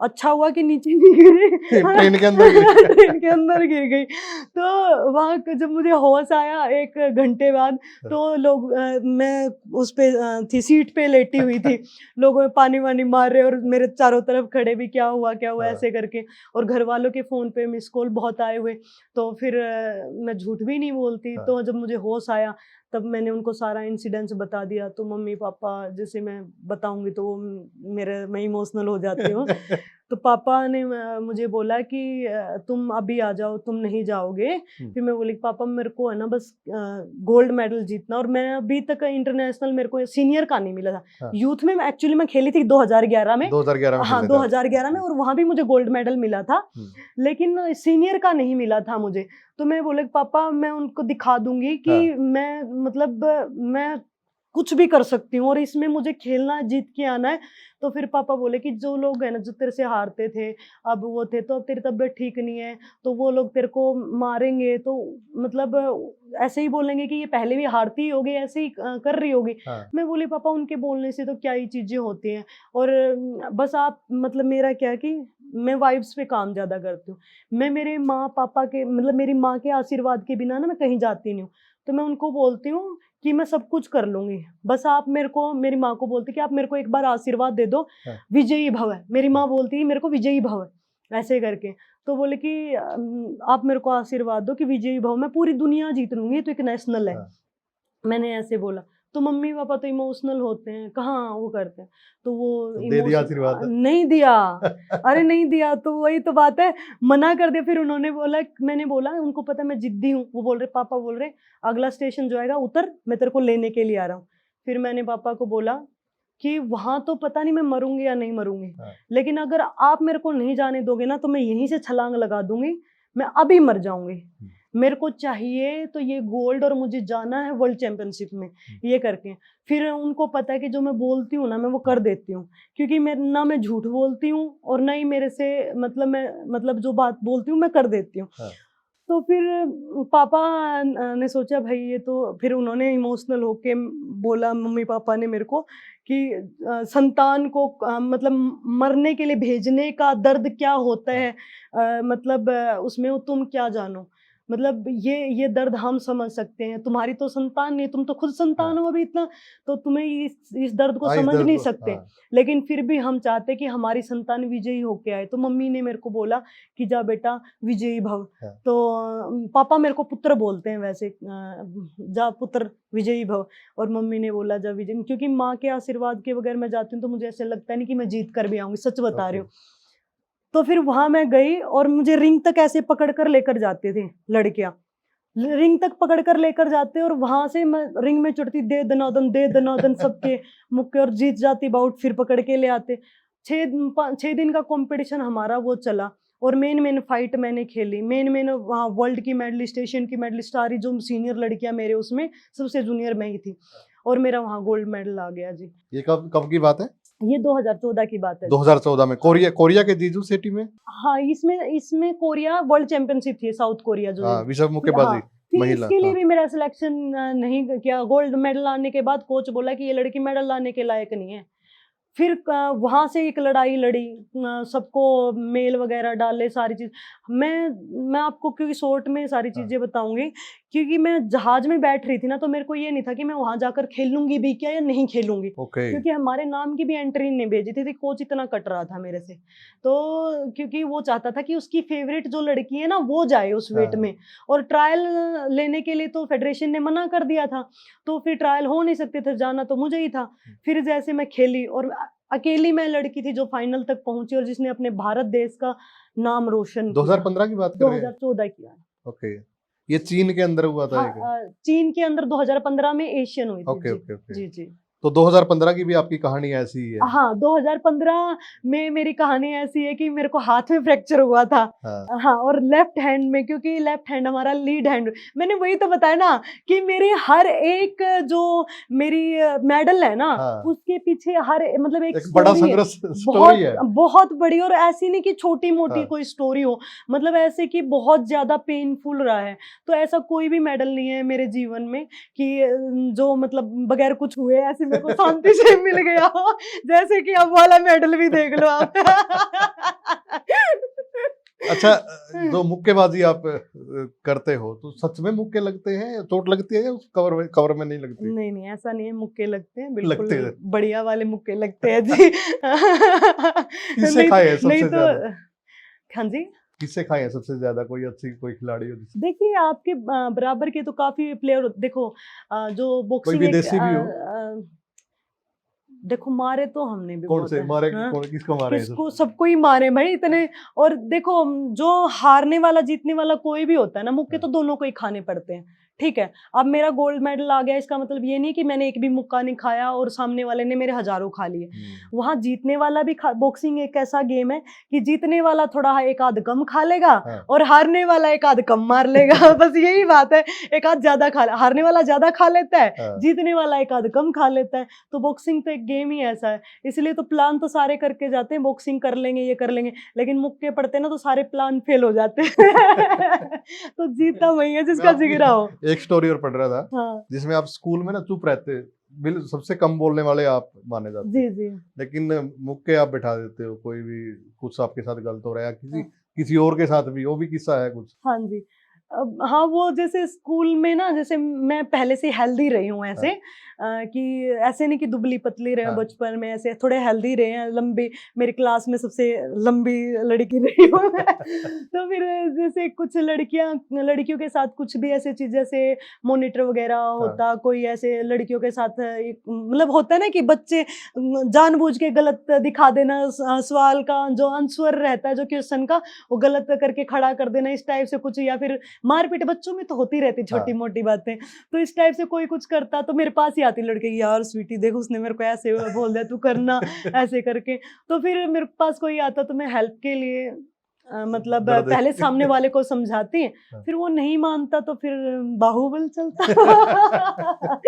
Speaker 1: अच्छा हुआ कि नीचे नहीं गिरी,
Speaker 2: ट्रेन के अंदर गिरी।
Speaker 1: ट्रेन के अंदर गिर गई। तो वहाँ जब मुझे होश आया 1 घंटे बाद, तो लोग मैं उस पे थी, सीट पे लेटी हुई थी, लोग पानी वानी मार रहे और मेरे चारों तरफ खड़े भी, क्या हुआ
Speaker 2: हाँ।
Speaker 1: ऐसे करके। और घर वालों के फोन पे मिस कॉल बहुत आए हुए, तो फिर मैं झूठ भी नहीं बोलती।
Speaker 2: हाँ।
Speaker 1: तो जब मुझे होश आया तब मैंने उनको सारा इंसिडेंट्स बता दिया। तो मम्मी पापा, जैसे मैं बताऊंगी तो वो मैं इमोशनल हो जाती हूँ। तो पापा ने मुझे बोला कि तुम अभी आ जाओ, तुम नहीं जाओगे। फिर मैं बोली पापा मेरे को है ना बस गोल्ड मेडल जीतना, और मैं अभी तक इंटरनेशनल मेरे को सीनियर का नहीं मिला था।
Speaker 2: हाँ।
Speaker 1: यूथ में एक्चुअली मैं खेली थी 2011 में।
Speaker 2: 2011 में
Speaker 1: हाँ,
Speaker 2: खेले थे आप।
Speaker 1: 2011 में, और वहां भी मुझे गोल्ड मेडल मिला था, लेकिन सीनियर का नहीं मिला था मुझे। तो मैं बोले पापा मैं उनको दिखा दूंगी कि
Speaker 2: हाँ।
Speaker 1: मैं मतलब मैं कुछ भी कर सकती हूँ और इसमें मुझे खेलना है, जीत के आना है। तो फिर पापा बोले कि जो लोग है ना, जो तेरे से हारते थे, अब वो थे, तो अब तेरी तबीयत ठीक नहीं है, तो वो लोग तेरे को मारेंगे, तो मतलब ऐसे ही बोलेंगे कि ये पहले भी हारती ही होगी, ऐसे ही कर रही होगी।
Speaker 2: हाँ।
Speaker 1: मैं बोली पापा उनके बोलने से तो क्या ही चीजें होती हैं, और बस आप मतलब मेरा क्या कि मैं वाइब्स पे काम ज्यादा करती हूँ। मैं मेरे माँ पापा के मतलब मेरी माँ के आशीर्वाद के बिना ना मैं कहीं जाती नहीं हूँ। तो मैं उनको बोलती हूँ कि मैं सब कुछ कर लूंगी, बस आप मेरे को, मेरी माँ को बोलती कि आप मेरे को एक बार आशीर्वाद दे दो,
Speaker 2: हाँ।
Speaker 1: विजयी भव है। मेरी माँ बोलती है मेरे को विजयी भव है, ऐसे करके। तो बोले कि आप मेरे को आशीर्वाद दो कि विजयी भव, मैं पूरी दुनिया जीत लूंगी, ये तो एक नेशनल है।
Speaker 2: हाँ।
Speaker 1: मैंने ऐसे बोला। तो मम्मी पापा तो इमोशनल होते हैं, कहाँ वो करते हैं, तो वो
Speaker 2: दे दिया आशीर्वाद।
Speaker 1: नहीं दिया। अरे नहीं दिया, तो वही तो बात है, मना कर दिया। फिर उन्होंने बोला, मैंने बोला उनको पता मैं जिद्दी हूँ, वो बोल रहे पापा बोल रहे अगला स्टेशन जो आएगा उतर, मैं तेरे को लेने के लिए आ रहा हूँ। फिर मैंने पापा को बोला कि वहां तो पता नहीं मैं मरूंगी या नहीं मरूंगी,
Speaker 2: हाँ।
Speaker 1: लेकिन अगर आप मेरे को नहीं जाने दोगे ना तो मैं यहीं से छलांग लगा दूंगी, मैं अभी मर जाऊंगी। मेरे को चाहिए तो ये गोल्ड, और मुझे जाना है वर्ल्ड चैंपियनशिप में, ये करके। फिर उनको पता है कि जो मैं बोलती हूँ ना मैं वो कर देती हूँ, क्योंकि मैं ना मैं झूठ बोलती हूँ और ना ही मेरे से मतलब मैं मतलब जो बात बोलती हूँ मैं कर देती हूँ।
Speaker 2: हाँ।
Speaker 1: तो फिर पापा ने सोचा भाई ये तो, फिर उन्होंने इमोशनल होके बोला मम्मी पापा ने मेरे को कि संतान को मतलब मरने के लिए भेजने का दर्द क्या होता है, मतलब उसमें तुम क्या जानो, मतलब ये दर्द हम समझ सकते हैं, तुम्हारी तो संतान नहीं, तुम तो खुद संतान हो अभी इतना, तो तुम्हें इस दर्द को समझ नहीं सकते। लेकिन फिर भी हम चाहते कि हमारी संतान विजयी होके आए। तो मम्मी ने मेरे को बोला कि जा बेटा विजयी भव। तो पापा मेरे को पुत्र बोलते हैं वैसे, जा पुत्र विजयी भव, और मम्मी ने बोला जा विजय, क्योंकि माँ के आशीर्वाद के बगैर मैं जाती हूँ तो मुझे ऐसा लगता नहीं कि मैं जीत कर भी आऊंगी, सच बता रही हूँ। तो फिर वहां मैं गई और मुझे रिंग तक ऐसे पकड़ कर लेकर जाते थे लड़कियां, रिंग तक पकड़ कर लेकर जाते, और वहां से मैं रिंग में चढ़ती, दे दनादन सबके मुक्के, और जीत जाती बाउट, फिर पकड़ के ले आते। 6 दिन का कंपटीशन हमारा वो चला, और मेन फाइट मैंने खेली, मेन वहाँ वर्ल्ड की मेडलिस्ट, एशियन की मेडलिस्ट आ रही, जो सीनियर लड़कियां मेरे उसमें सबसे जूनियर मैं ही थी, और मेरा वहाँ गोल्ड मेडल आ गया जी।
Speaker 2: ये कब की बात है?
Speaker 1: ये 2014 की बात है।
Speaker 2: 2014 में कोरिया के जीजू सिटी में।
Speaker 1: हाँ, इसमें कोरिया वर्ल्ड चैंपियनशिप थी, साउथ कोरिया जो
Speaker 2: हाँ, विश्व मुक्केबाजी महिला।
Speaker 1: इसके लिए भी मेरा सिलेक्शन नहीं किया। गोल्ड मेडल लाने के बाद कोच बोला कि ये लड़की मेडल लाने के लायक नहीं है। फिर वहां से एक लड़ाई लड़ी, सबको मेल वगैरह डाले, सारी चीज। मैं आपको क्योंकि शॉर्ट में सारी चीजें बताऊंगी, क्योंकि मैं जहाज में बैठ रही थी ना, तो मेरे को ये नहीं था कि मैं वहां जाकर खेलूंगी भी क्या या नहीं खेलूंगी, क्योंकि हमारे नाम की भी एंट्री नहीं भेजी थी, कोच इतना कट रहा था मेरे से। तो क्योंकि वो चाहता था कि उसकी फेवरेट जो लड़की है ना वो जाए उस वेट में, और ट्रायल लेने के लिए तो फेडरेशन ने मना कर दिया था, तो फिर ट्रायल हो नहीं सकते थे, जाना तो मुझे ही था। फिर जैसे मैं खेली, और अकेली मैं लड़की थी जो फाइनल तक पहुंची, और जिसने अपने भारत देश का नाम रोशन किया।
Speaker 2: 2015 की बात कर रहे हैं?
Speaker 1: 2014 किया।
Speaker 2: ओके, ये चीन के अंदर हुआ था?
Speaker 1: हाँ, चीन के अंदर 2015 में एशियन हुई थी।
Speaker 2: ओके।
Speaker 1: जी।
Speaker 2: तो 2015 की भी आपकी कहानी ऐसी ही है।
Speaker 1: हाँ, 2015 में मेरी कहानी ऐसी है कि मेरे को हाथ में फ्रैक्चर हुआ था।
Speaker 2: हाँ।
Speaker 1: हाँ, और लेफ्ट हैंड में, क्योंकि लेफ्ट हैंड हमारा लीड हैंड, मैंने वही तो बताया ना कि मेरे हर एक जो मेरी मेडल है ना,
Speaker 2: हाँ।
Speaker 1: उसके पीछे हर मतलब एक
Speaker 2: एक बड़ा
Speaker 1: स्टोरी है।
Speaker 2: संघर्ष
Speaker 1: बहुत
Speaker 2: स्टोरी है।
Speaker 1: बहुत बड़ी, और ऐसी नहीं कि छोटी मोटी
Speaker 2: हाँ।
Speaker 1: कोई स्टोरी हो, मतलब ऐसे कि बहुत ज्यादा पेनफुल रहा है। तो ऐसा कोई भी मेडल नहीं है मेरे जीवन में कि जो मतलब बगैर कुछ हुए ऐसे मेरे को शांति से मिल गया हो, जैसे कि अब वाला मेडल भी देख लो आप।
Speaker 2: अच्छा, जो मुक्केबाजी आप करते हो तो सच में मुक्के लगते हैं या चोट लगती है या उस कवर में नहीं लगती?
Speaker 1: नहीं नहीं, ऐसा नहीं है, मुक्के लगते हैं,
Speaker 2: लगते
Speaker 1: बिल्कुल
Speaker 2: हैं।
Speaker 1: बढ़िया वाले मुक्के लगते हैं जी।
Speaker 2: किससे
Speaker 1: नहीं
Speaker 2: खाए हैं
Speaker 1: नहीं
Speaker 2: सबसे
Speaker 1: तो
Speaker 2: ज्यादा?
Speaker 1: हाँ जी,
Speaker 2: किससे खाए हैं सबसे ज्यादा? कोई अच्छी कोई खिलाड़ी हो जिससे?
Speaker 1: देखिए आपके बराबर के तो काफी प्लेयर देखो, जो
Speaker 2: कोई
Speaker 1: बॉक्सिंग
Speaker 2: विदेशी भी हो?
Speaker 1: देखो मारे तो हमने भी
Speaker 2: कौन
Speaker 1: बहुत
Speaker 2: से
Speaker 1: है,
Speaker 2: मारे?
Speaker 1: हाँ?
Speaker 2: कौन किसको मारे हैं
Speaker 1: किसको,
Speaker 2: सबसे?
Speaker 1: सबको ही मारे भाई इतने। और देखो जो हारने वाला जीतने वाला कोई भी होता है ना, मुक्के
Speaker 2: हाँ।
Speaker 1: तो दोनों को ही खाने पड़ते हैं, ठीक है। अब मेरा गोल्ड मेडल आ गया, इसका मतलब ये नहीं कि मैंने एक भी मुक्का नहीं खाया और सामने वाले ने मेरे हजारों खा लिए। वहां जीतने वाला भी बॉक्सिंग एक ऐसा गेम है कि जीतने वाला थोड़ा एक आध कम खा लेगा,
Speaker 2: हाँ।
Speaker 1: और हारने वाला एक आध कम मार लेगा। बस यही बात है, एक आध ज्यादा हारने वाला ज्यादा खा लेता है,
Speaker 2: हाँ।
Speaker 1: जीतने वाला एक आध कम खा लेता है। तो बॉक्सिंग तो एक गेम ही ऐसा है, इसलिए तो प्लान तो सारे करके जाते हैं, बॉक्सिंग कर लेंगे, ये कर लेंगे, लेकिन मुक्के पड़ते हैं ना तो सारे प्लान फेल हो जाते हैं। तो जीता वही है जिसका
Speaker 2: मैं आपकी
Speaker 1: जिगरा हो।
Speaker 2: एक स्टोरी और पढ़ रहा था
Speaker 1: हाँ
Speaker 2: जिसमें आप स्कूल में ना चुप रहते, बिल्कुल सबसे कम बोलने वाले आप माने जाते,
Speaker 1: जी जी।
Speaker 2: लेकिन मुक्के आप बैठा देते हो, कोई भी कुछ आपके साथ गलत हो रहा है किसी
Speaker 1: हाँ।
Speaker 2: किसी और के साथ भी, वो भी किस्सा है कुछ?
Speaker 1: हाँ जी। अब हाँ, वो जैसे स्कूल में ना, जैसे मैं पहले से हेल्दी रही हूँ ऐसे, कि ऐसे नहीं कि दुबली पतली रहे,
Speaker 2: हाँ।
Speaker 1: बचपन में ऐसे थोड़े हेल्दी रहे हैं, लंबी, मेरी क्लास में सबसे लंबी लड़की रही हूँ मैं। तो फिर जैसे कुछ लड़कियों के साथ कुछ भी ऐसे चीज, जैसे मॉनिटर वगैरह होता, कोई ऐसे लड़कियों के साथ मतलब होता है ना कि बच्चे जानबूझ के गलत दिखा देना, सवाल का जो आंसर रहता है, जो क्वेश्चन का, वो गलत करके खड़ा कर देना, इस टाइप से कुछ, या फिर मारपीट बच्चों में तो होती रहती छोटी मोटी बातें। तो इस टाइप से कोई कुछ करता तो मेरे पास ही आती लड़के, यार स्वीटी देख उसने मेरे को ऐसे बोल दिया, तू करना ऐसे करके। तो फिर मेरे पास कोई आता तो मैं हेल्प के लिए मतलब
Speaker 2: दर्द है।
Speaker 1: पहले सामने वाले को समझाती,
Speaker 2: हाँ।
Speaker 1: फिर वो नहीं मानता तो फिर बाहुबल चलता।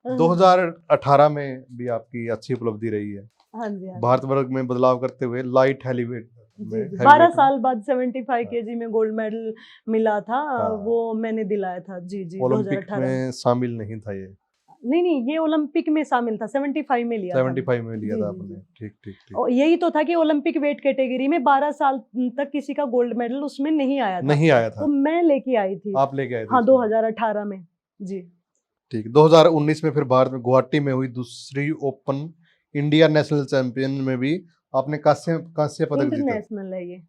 Speaker 2: 2018 में भी आपकी अच्छी उपलब्धि रही है,
Speaker 1: हाँ जी, हाँ जी।
Speaker 2: भारत वर्ग में बदलाव करते हुए लाइट हेवीवेट
Speaker 1: जी
Speaker 2: में,
Speaker 1: जी, 12
Speaker 2: हेवीवेट में।
Speaker 1: साल बाद 75 केजी में गोल्ड मेडल मिला था,
Speaker 2: हाँ।
Speaker 1: वो मैंने दिलाया था। जी जी,
Speaker 2: ओलंपिक
Speaker 1: 2018
Speaker 2: में शामिल नहीं था ये?
Speaker 1: नहीं, ये ओलंपिक में शामिल था, 75 में लिया था।
Speaker 2: 75 में लिया
Speaker 1: जी,
Speaker 2: था
Speaker 1: जी,
Speaker 2: आपने?
Speaker 1: जी।
Speaker 2: ठीक ठीक ठीक।
Speaker 1: और यही तो था कि ओलंपिक वेट कैटेगरी में 12 साल तक किसी का गोल्ड मेडल उसमें नहीं आया था,
Speaker 2: नहीं आया था,
Speaker 1: तो मैं लेके आई थी।
Speaker 2: आप लेके आए थे
Speaker 1: हाँ,
Speaker 2: इसमें।
Speaker 1: 2018 में। जी
Speaker 2: ठीक। 2019 में फिर भारत में गुवाहाटी में हुई दूसरी ओपन इंडिया नेशनल चैंपियन में भी आपने कांस्य कांस्य पदक जीता।
Speaker 1: इंटरनेशनल है ये,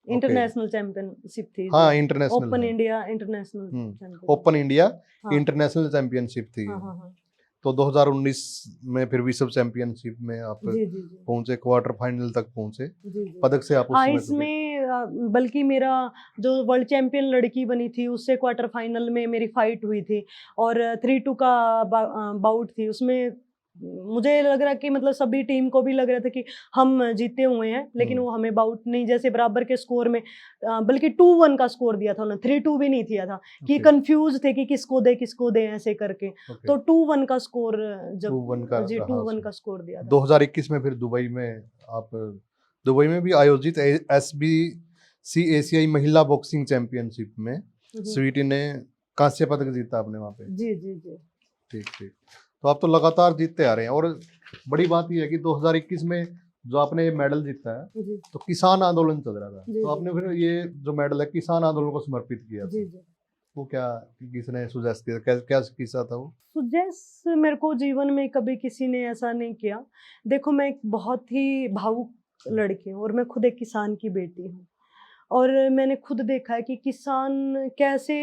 Speaker 1: इंटरनेशनल चैंपियनशिप थी।
Speaker 2: हाँ, इंटरनेशनल
Speaker 1: ओपन
Speaker 2: है।
Speaker 1: India international champion.
Speaker 2: Open India
Speaker 1: हाँ
Speaker 2: इंटरनेशनल चैंपियनशिप थी।
Speaker 1: हाँ हाँ हाँ।
Speaker 2: तो 2019 में फिर विश्व चैंपियनशिप में आप
Speaker 1: जी जी जी
Speaker 2: पहुंचे, क्वार्टर फाइनल तक पहुंचे,
Speaker 1: जी जी।
Speaker 2: पदक से आप उस
Speaker 1: हाँ,
Speaker 2: समय
Speaker 1: इसमें बल्कि मेरा जो वर्ल्ड चैंपियन लड़की बनी थी उससे क्वार्टर फाइनल में मेरी फाइट हुई थी, और 3-2 का बाउट थी उसमें। मुझे लग रहा कि मतलब सभी टीम को भी लग रहा था कि हम जीते हुए हैं, लेकिन वो हमें बाउट नहीं, जैसे बराबर के स्कोर में, बल्कि 2-1 का स्कोर दिया था उन्होंने, 3-2 भी नहीं दिया था, कि कंफ्यूज थे कि किसको दे ऐसे करके। तो 2-1 का स्कोर, जब
Speaker 2: 2-1 का
Speaker 1: जी
Speaker 2: रहा
Speaker 1: 2-1 का स्कोर दिया था।
Speaker 2: 2021 में फिर दुबई में भी आयोजित SBC एशियाई महिला बॉक्सिंग चैंपियनशिप में स्वीटी ने कांस्य पदक जीता आपने वहां पे।
Speaker 1: जी जी जी।
Speaker 2: ठीक ठीक। तो आप तो लगातार जीतते आ रहे हैं, और बड़ी बात यह है कि 2021 में जो आपने ये मेडल जीता है,
Speaker 1: जी
Speaker 2: तो किसान आंदोलन चल रहा था,
Speaker 1: जी,
Speaker 2: तो आपने फिर ये जो मेडल है किसान आंदोलन को समर्पित किया था।
Speaker 1: जी जी।
Speaker 2: वो क्या, किसने सुजेस्ट किया, क्या क्या किस्सा था वो?
Speaker 1: सुजेस्ट मेरे को जीवन में कभी किसी ने ऐसा नहीं किया। देखो, मैं एक बहुत ही भावुक लड़की हूँ, और मैं खुद एक किसान की बेटी हूँ, और मैंने खुद देखा है कि किसान कैसे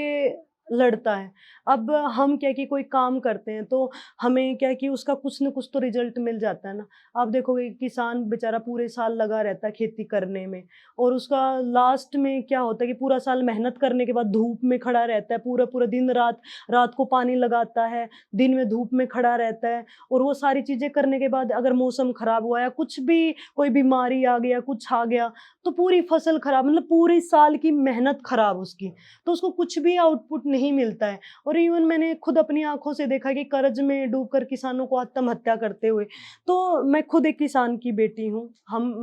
Speaker 1: लड़ता है। अब हम क्या है कि कोई काम करते हैं तो हमें क्या है कि उसका कुछ न कुछ तो रिज़ल्ट मिल जाता है ना। आप देखोगे किसान बेचारा पूरे साल लगा रहता है खेती करने में और उसका लास्ट में क्या होता है कि पूरा साल मेहनत करने के बाद धूप में खड़ा रहता है, पूरा-पूरा दिन-रात, रात को पानी लगाता है, दिन में धूप में खड़ा रहता है और वो सारी चीज़ें करने के बाद अगर मौसम खराब हुआ या कुछ भी कोई बीमारी आ गया, कुछ आ गया, तो पूरी फसल खराब, मतलब पूरे साल की मेहनत खराब उसकी। तो उसको कुछ भी आउटपुट नहीं मिलता है और इवन मैंने खुद अपनी आँखों से देखा कि कर्ज में डूबकर किसानों को आत्महत्या करते हुए। तो मैं खुद एक किसान की बेटी हूँ,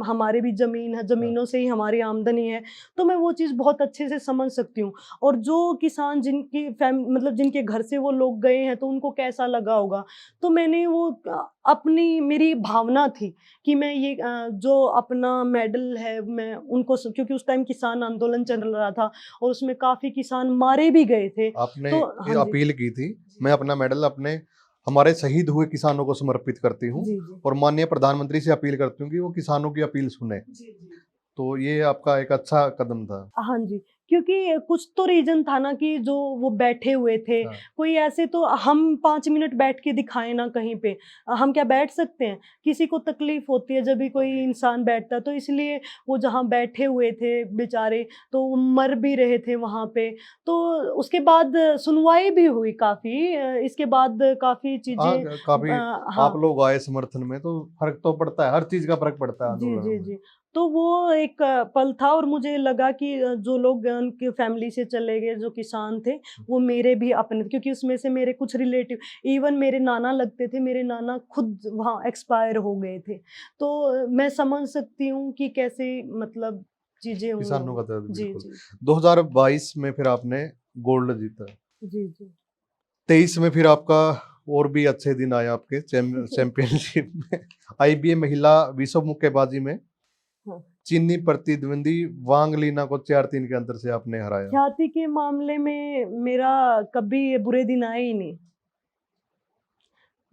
Speaker 1: हमारी भी ज़मीन है, ज़मीनों से ही हमारी आमदनी है, तो मैं वो चीज़ बहुत अच्छे से समझ सकती हूँ। और जो किसान जिनकी मतलब जिनके घर से वो लोग गए हैं, तो उनको कैसा लगा होगा। तो मैंने वो अपनी मेरी भावना थी कि मैं ये जो अपना मेडल है मैं उनको क्योंकि उस टाइम किसान आंदोलन चल रहा था और उसमें काफ़ी किसान मारे भी गए थे।
Speaker 2: आपने
Speaker 1: तो
Speaker 2: ये
Speaker 1: हाँ जी।
Speaker 2: अपील की थी, मैं अपना मेडल अपने हमारे शहीद हुए किसानों को समर्पित करती हूँ
Speaker 1: जी, जी।
Speaker 2: और माननीय प्रधानमंत्री से अपील करती हूँ कि वो किसानों की अपील सुने।
Speaker 1: जी, जी।
Speaker 2: तो ये आपका एक अच्छा कदम था।
Speaker 1: हाँ जी, क्योंकि कुछ तो रीज़न था ना कि जो वो बैठे हुए थे,
Speaker 2: हाँ,
Speaker 1: कोई ऐसे तो हम 5 मिनट बैठ के दिखाएँ ना कहीं पे। हम क्या बैठ सकते हैं? किसी को तकलीफ़ होती है जब भी कोई इंसान बैठता है, तो इसलिए वो जहाँ बैठे हुए थे बेचारे, तो वो मर भी रहे थे वहाँ पे। तो उसके बाद सुनवाई भी हुई काफ़ी इसके बाद काफ़ी
Speaker 2: हाँ,
Speaker 1: चीज़ें
Speaker 2: काफ़ी आप
Speaker 1: हाँ।
Speaker 2: लोग आए समर्थन में, तो फ़र्क तो पड़ता है, हर चीज़ का फ़र्क पड़ता है
Speaker 1: जी,
Speaker 2: आंदोलनों
Speaker 1: जी,
Speaker 2: में।
Speaker 1: जी। तो वो एक पल था और मुझे लगा कि जो लोग उनकी फैमिली से चले गए, जो किसान थे, वो मेरे भी अपने थे क्योंकि उसमें से मेरे कुछ रिलेटिव इवन मेरे नाना लगते थे, मेरे नाना खुद वहाँ एक्सपायर हो गए थे। तो मैं समझ सकती हूँ कि कैसे मतलब चीज़ें हुई
Speaker 2: किसानों का
Speaker 1: होंगी।
Speaker 2: दर्द
Speaker 1: जी,
Speaker 2: बिल्कुल।
Speaker 1: जी।
Speaker 2: 2022 में फिर आपने गोल्ड जीता।
Speaker 1: जी, जी।
Speaker 2: 23 में फिर आपका और भी अच्छे दिन आए आपके चैंपियनशिप में। आईबीए महिला विश्व मुक्केबाजी में
Speaker 1: हाँ।
Speaker 2: चीनी प्रतिद्वंदी वांग लीना को 4-3 के अंतर से आपने हराया।
Speaker 1: ख्याति के मामले में मेरा कभी ये बुरे दिन आए ही नहीं।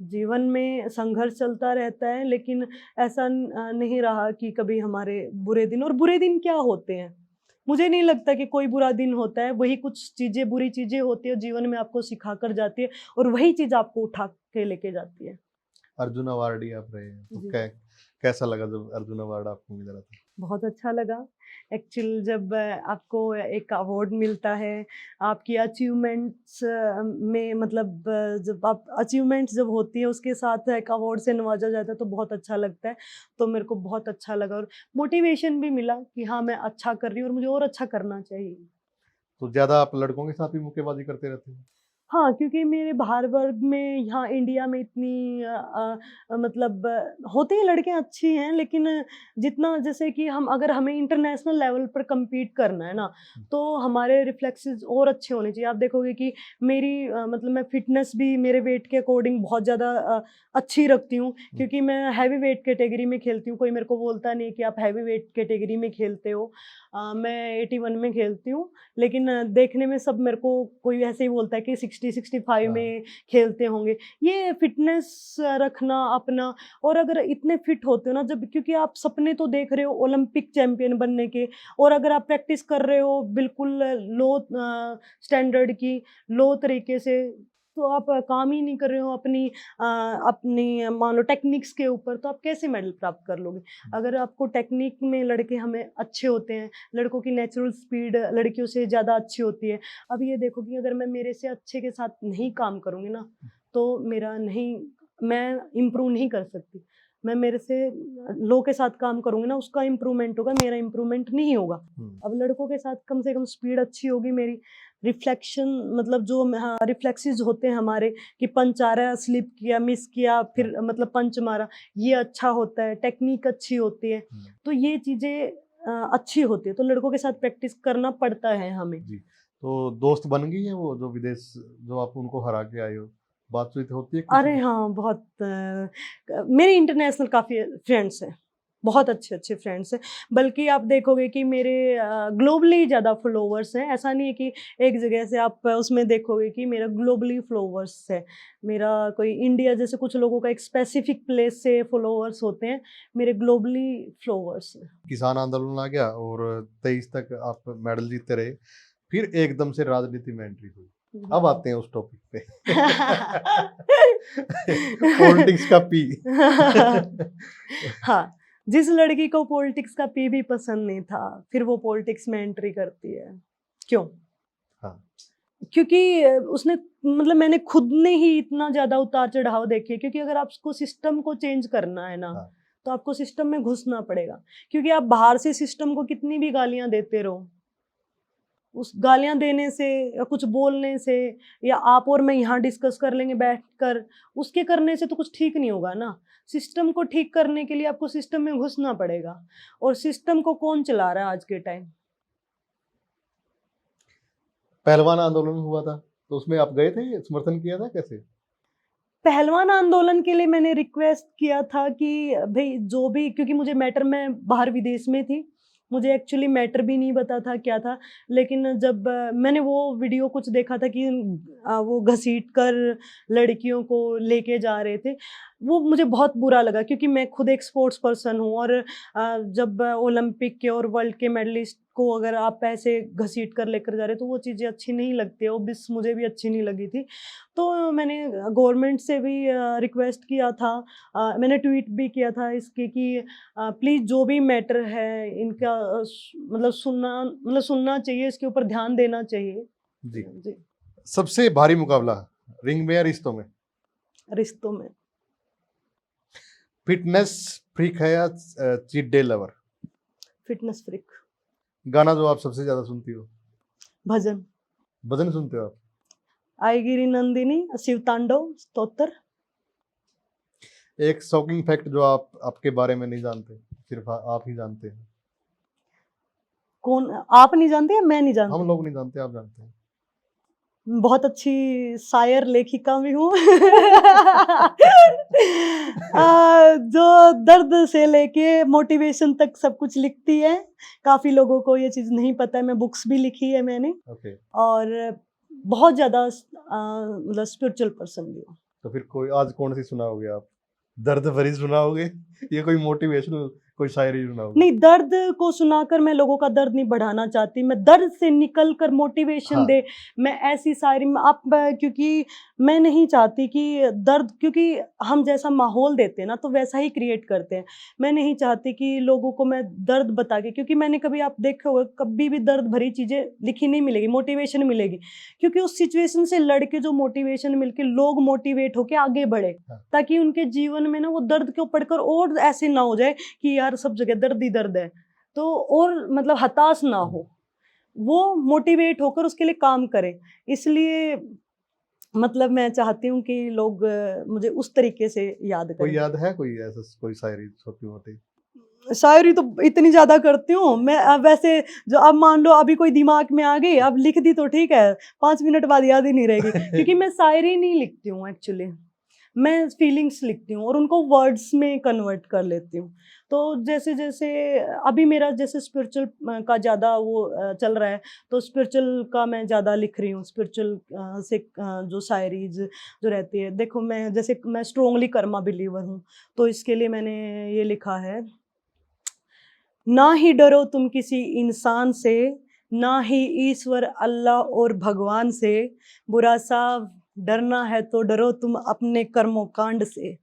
Speaker 1: जीवन में संघर्ष चलता रहता है लेकिन ऐसा नहीं रहा कि कभी हमारे बुरे दिन और बुरे दिन क्या होते हैं? मुझे नहीं लगता कि कोई बुरा दिन होता है, वही कुछ चीज़ें बुरी चीज़ें होती हैं जीवन में आपको सिखा कर जाती है और वही चीज़ आपको उठा के लेके जाती है।
Speaker 2: अर्जुन अवार्डी आप रहे हैं, तो
Speaker 1: जी।
Speaker 2: कैसा लगा जब अर्जुन अवार्ड आपको मिल रहा था?
Speaker 1: बहुत अच्छा लगा। एक्चुअल जब आपको एक अवार्ड मिलता है, आपकी अचीवमेंट्स में मतलब जब आप अचीवमेंट्स जब होती है उसके साथ एक अवार्ड से नवाजा जाता है तो बहुत अच्छा लगता है। तो मेरे को बहुत अच्छा लगा और मोटिवेशन भी मिला कि हाँ, मैं अच्छा कर रही हूँ और मुझे और अच्छा करना चाहिए।
Speaker 2: तो ज़्यादा आप लड़कों के साथ ही मुक्केबाज़ी करते रहते हैं?
Speaker 1: हाँ, क्योंकि मेरे भार वर्ग में यहाँ इंडिया में इतनी मतलब होती हैं लड़कियाँ अच्छी हैं लेकिन जितना जैसे कि हम अगर हमें इंटरनेशनल लेवल पर कम्पीट करना है ना, तो हमारे रिफ्लेक्सेस और अच्छे होने चाहिए। आप देखोगे कि मेरी मतलब मैं फ़िटनेस भी मेरे वेट के अकॉर्डिंग बहुत ज़्यादा अच्छी रखती हूँ
Speaker 2: हुँ,
Speaker 1: क्योंकि मैं हैवी वेट कैटेगरी में खेलती हूँ। कोई मेरे को बोलता नहीं है कि आप हैवी वेट कैटेगरी में खेलते हो। मैं 81 में खेलती हूँ लेकिन देखने में सब मेरे को कोई ऐसे ही बोलता है कि 60-65
Speaker 2: हाँ,
Speaker 1: में खेलते होंगे। ये फ़िटनेस रखना अपना और अगर इतने फ़िट होते हो ना जब क्योंकि आप सपने तो देख रहे हो ओलंपिक चैंपियन बनने के और अगर आप प्रैक्टिस कर रहे हो बिल्कुल लो स्टैंडर्ड की, लो तरीके से, तो आप काम ही नहीं कर रहे हो अपनी मान लो टेक्निक्स के ऊपर, तो आप कैसे मेडल प्राप्त कर लोगे? अगर आपको टेक्निक में लड़के हमें अच्छे होते हैं, लड़कों की नेचुरल स्पीड लड़कियों से ज़्यादा अच्छी होती है। अब ये देखो कि अगर मैं मेरे से अच्छे के साथ नहीं काम करूँगी ना, तो मेरा नहीं मैं इम्प्रूव नहीं कर सकती। मैं मेरे से लो के साथ काम करूँगी ना, उसका इम्प्रूवमेंट होगा, मेरा इम्प्रूवमेंट नहीं होगा।
Speaker 2: हुँ,
Speaker 1: अब लड़कों के साथ कम से कम स्पीड अच्छी होगी मेरी, रिफ्लेक्शन मतलब जो हाँ, रिफ्लेक्सेस होते हैं हमारे कि पंच आ रहा है, स्लिप किया, मिस किया,
Speaker 2: हाँ,
Speaker 1: फिर मतलब पंच मारा, ये अच्छा होता है, टेक्नीक अच्छी होती है।
Speaker 2: हुँ,
Speaker 1: तो ये चीज़ें अच्छी होती है, तो लड़कों के साथ प्रैक्टिस करना पड़ता है हमें।
Speaker 2: जी। तो दोस्त बन गई हैं वो जो विदेश जो आप उनको हरा के आए हो? बातचीत होती है किसी
Speaker 1: अरे
Speaker 2: से?
Speaker 1: हाँ, बहुत मेरे इंटरनेशनल काफ़ी फ्रेंड्स हैं, बहुत अच्छे-अच्छे फ्रेंड्स हैं। बल्कि आप देखोगे कि मेरे ग्लोबली ज़्यादा फॉलोवर्स हैं, ऐसा नहीं है कि एक जगह से आप उसमें देखोगे कि मेरा ग्लोबली फॉलोवर्स है। मेरा कोई इंडिया जैसे कुछ लोगों का एक स्पेसिफिक प्लेस से फॉलोवर्स होते हैं, मेरे ग्लोबली फॉलोवर्स हैं।
Speaker 2: किसान आंदोलन आ गया और 23 तक आप मेडल जीतते रहे। फिर एकदम से राजनीति में एंट्री हुई। अब आते हैं उस टॉपिक पे। पॉलिटिक्स का पी।
Speaker 1: हाँ, जिस लड़की को पॉलिटिक्स का पी भी पसंद नहीं था, फिर वो पॉलिटिक्स में एंट्री करती है, क्यों?
Speaker 2: हाँ।
Speaker 1: क्योंकि उसने, मतलब मैंने खुद ने ही इतना ज्यादा उतार चढ़ाव देखे, क्योंकि अगर आपको सिस्टम को चेंज करना है ना,
Speaker 2: हाँ।
Speaker 1: तो आपको सिस्टम में घुसना पड़ेगा। क्योंकि आप बाहर से सिस्टम को कितनी भी गालियां देते रहो, उस गालियां देने से या कुछ बोलने से, या आप और मैं यहाँ डिस्कस कर लेंगे बैठकर, उसके करने से तो कुछ ठीक नहीं होगा ना। सिस्टम को ठीक करने के लिए आपको सिस्टम में घुसना पड़ेगा। और सिस्टम को कौन चला रहा है आज के टाइम?
Speaker 2: पहलवान आंदोलन हुआ था, तो उसमें आप गए थे, समर्थन किया था, कैसे?
Speaker 1: पहलवान आंदोलन के लिए मैंने रिक्वेस्ट किया था कि भाई जो भी, क्योंकि मुझे मैटर, मैं बाहर विदेश में थी, मुझे एक्चुअली मैटर भी नहीं पता था क्या था। लेकिन जब मैंने वो वीडियो कुछ देखा था कि वो घसीट कर लड़कियों को लेके जा रहे थे, वो मुझे बहुत बुरा लगा, क्योंकि मैं खुद एक स्पोर्ट्स पर्सन हूँ। और जब ओलंपिक के और वर्ल्ड के मेडलिस्ट को अगर आप ऐसे घसीट कर लेकर जा रहे तो वो चीज़ें अच्छी नहीं लगती है, वो मुझे भी अच्छी नहीं लगी थी। तो मैंने गवर्नमेंट से भी रिक्वेस्ट किया था, मैंने ट्वीट भी किया था इसके कि प्लीज़ जो भी मैटर है इनका मतलब सुनना चाहिए, इसके ऊपर ध्यान देना चाहिए।
Speaker 2: जी। सबसे भारी मुकाबला रिंग में या रिश्तों में?
Speaker 1: रिश्तों में।
Speaker 2: फिटनेस फ्रीक है या cheat day lover?
Speaker 1: Fitness freak.
Speaker 2: गाना जो आप सबसे ज्यादा सुनती हो?
Speaker 1: भजन।
Speaker 2: भजन सुनते हो आप?
Speaker 1: आई गिरी नंदिनी, शिव तांडव, स्तोत्र।
Speaker 2: एक शॉकिंग फैक्ट जो आप आपके बारे में नहीं जानते, सिर्फ आप ही जानते हैं।
Speaker 1: कौन? आप नहीं जानते या मैं नहीं जानती?
Speaker 2: हम लोग नहीं जानते, आप जानते हैं।
Speaker 1: बहुत अच्छी शायर लेखिका भी हूँ। जो दर्द से लेके मोटिवेशन तक सब कुछ लिखती है। काफी लोगों को ये चीज नहीं पता है, मैं बुक्स भी लिखी है मैंने।
Speaker 2: Okay.
Speaker 1: और बहुत ज्यादा मतलब स्पिरिचुअल पर्सन भी हूँ।
Speaker 2: तो फिर कोई आज कौन सी सुनाओगे आप? दर्द भरी सुनाओगे या कोई मोटिवेशनल कोई शायरी सुनाओगे?
Speaker 1: नहीं, दर्द को सुनाकर मैं लोगों का दर्द नहीं बढ़ाना चाहती, मैं दर्द से निकल कर मोटिवेशन
Speaker 2: हाँ।
Speaker 1: दे, मैं ऐसी शायरी में आप, क्योंकि मैं नहीं चाहती कि दर्द, क्योंकि हम जैसा माहौल देते हैं ना तो वैसा ही क्रिएट करते हैं। मैं नहीं चाहती कि लोगों को मैं दर्द बता के, क्योंकि मैंने कभी, आप देखे होगा, कभी भी दर्द भरी चीज़ें लिखी नहीं मिलेगी, मोटिवेशन मिलेगी। क्योंकि उस सिचुएशन से लड़के जो मोटिवेशन मिलके लोग मोटिवेट होके आगे बढ़े, ताकि उनके जीवन में ना वो दर्द को पढ़कर और ऐसे ना हो जाए कि यार सब जगह दर्द ही दर्द है, तो और मतलब हताश ना हो, वो मोटिवेट होकर उसके लिए काम करे। इसलिए मतलब मैं चाहती हूँ कि लोग मुझे उस तरीके से याद करें।
Speaker 2: कोई याद है कोई ऐसा कोई शायरी छोटी मोटी?
Speaker 1: शायरी तो इतनी ज्यादा करती हूँ मैं। अब वैसे जो अब मान लो अभी कोई दिमाग में आ गई, अब लिख दी तो ठीक है, 5 मिनट बाद याद ही नहीं रहेगी। क्योंकि मैं शायरी नहीं लिखती हूँ एक्चुअली, मैं फीलिंग्स लिखती हूँ और उनको वर्ड्स में कन्वर्ट कर लेती हूँ। तो जैसे जैसे अभी मेरा जैसे स्पिरिचुअल का ज़्यादा वो चल रहा है, तो स्पिरिचुअल का मैं ज़्यादा लिख रही हूँ। स्पिरिचुअल से जो शायरीज जो रहती है, देखो मैं जैसे मैं स्ट्रोंगली कर्मा बिलीवर हूँ, तो इसके लिए मैंने ये लिखा है, ना ही डरो तुम किसी इंसान से, ना ही ईश्वर अल्लाह और भगवान से, बुरा सा डरना है तो डरो तुम अपने कर्मों कांड से।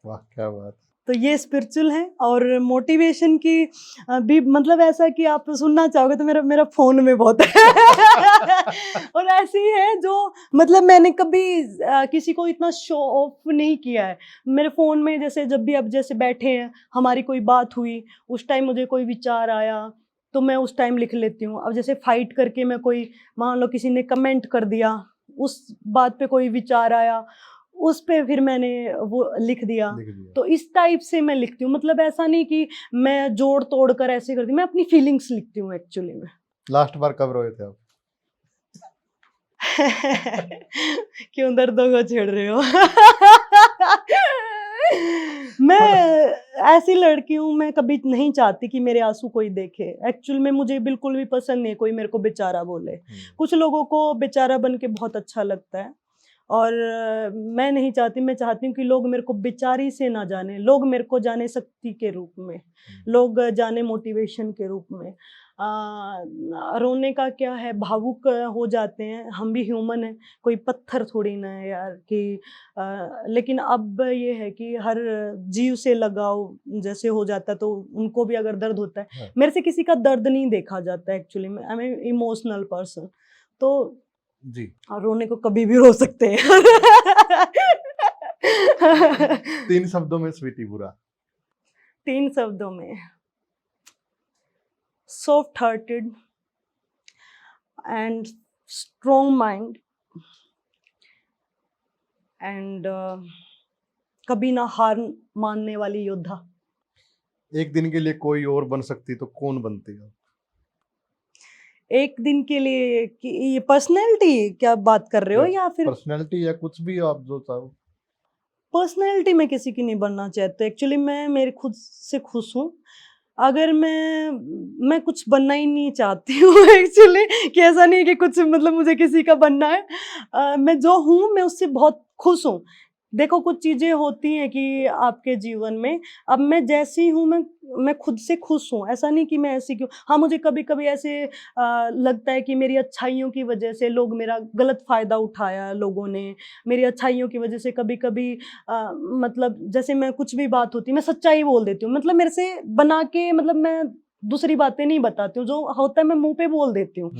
Speaker 2: वाह क्या बात।
Speaker 1: तो ये स्पिरिचुअल है। और मोटिवेशन की भी मतलब ऐसा कि आप सुनना चाहोगे तो मेरा फोन में बहुत है। और ऐसी है जो मतलब मैंने कभी किसी को इतना शो ऑफ नहीं किया है। मेरे फ़ोन में जैसे जब भी अब जैसे बैठे हैं, हमारी कोई बात हुई, उस टाइम मुझे कोई विचार आया तो मैं उस टाइम लिख लेती हूँ। अब जैसे फाइट करके मैं कोई, मान लो किसी ने कमेंट कर दिया, उस बात पे कोई विचार आया, उस पे फिर मैंने वो लिख दिया। तो इस टाइप से मैं लिखती हूँ। मतलब ऐसा नहीं कि मैं जोड़ तोड़ कर ऐसे करती हूँ, मैं अपनी फीलिंग्स लिखती हूँ एक्चुअली में।
Speaker 2: लास्ट बार कब रोए थे आप?
Speaker 1: क्यों दर्दों को छेड़ रहे हो? मैं ऐसी लड़की हूँ, मैं कभी नहीं चाहती कि मेरे आंसू कोई देखे। एक्चुअल में मुझे बिल्कुल भी पसंद नहीं कोई मेरे को बेचारा बोले। कुछ लोगों को बेचारा बन के बहुत अच्छा लगता है और मैं नहीं चाहती। मैं चाहती हूँ कि लोग मेरे को बेचारी से ना जाने, लोग मेरे को जाने शक्ति के रूप में, लोग जाने मोटिवेशन के रूप में। रोने का क्या है, भावुक हो जाते हैं, हम भी ह्यूमन हैं, कोई पत्थर थोड़ी ना है यार कि लेकिन अब ये है कि हर जीव से लगाव जैसे हो जाता है तो उनको भी अगर दर्द होता है,
Speaker 2: हाँ।
Speaker 1: मेरे से किसी का दर्द नहीं देखा जाता है actually, I am a emotional person, तो
Speaker 2: जी।
Speaker 1: रोने को कभी भी रो सकते हैं।
Speaker 2: 3 शब्दों में स्वीटी बुरा।
Speaker 1: 3 शब्दों में, soft hearted and strong mind and कभी ना हार मानने वाली योद्धा।
Speaker 2: एक दिन के लिए कोई और बन सकती तो कौन बनती आप?
Speaker 1: एक दिन के लिए कि ये पर्सनैलिटी क्या बात कर रहे हो या फिर
Speaker 2: पर्सनैलिटी या कुछ भी आप जो चाहो।
Speaker 1: पर्सनैलिटी मैं किसी की नहीं बनना चाहती एक्चुअली, मैं मेरे खुद से खुश हूँ। अगर मैं कुछ बनना ही नहीं चाहती हूँ एक्चुअली, कि ऐसा नहीं है कि कुछ मतलब मुझे किसी का बनना है। मैं जो हूँ मैं उससे बहुत खुश हूँ। देखो कुछ चीज़ें होती हैं कि आपके जीवन में, अब मैं जैसी हूँ मैं खुद से खुश हूँ, ऐसा नहीं कि मैं ऐसी क्यों। हाँ, मुझे कभी-कभी ऐसे लगता है कि मेरी अच्छाइयों की वजह से लोग मेरा गलत फ़ायदा उठाया लोगों ने, मेरी अच्छाइयों की वजह से कभी-कभी मतलब जैसे मैं कुछ भी बात होती है मैं सच्चाई बोल देती हूँ, मतलब मेरे से बना के मतलब मैं दूसरी बातें नहीं बताती हूँ, जो होता है मैं मुँह पे बोल देती हूँ।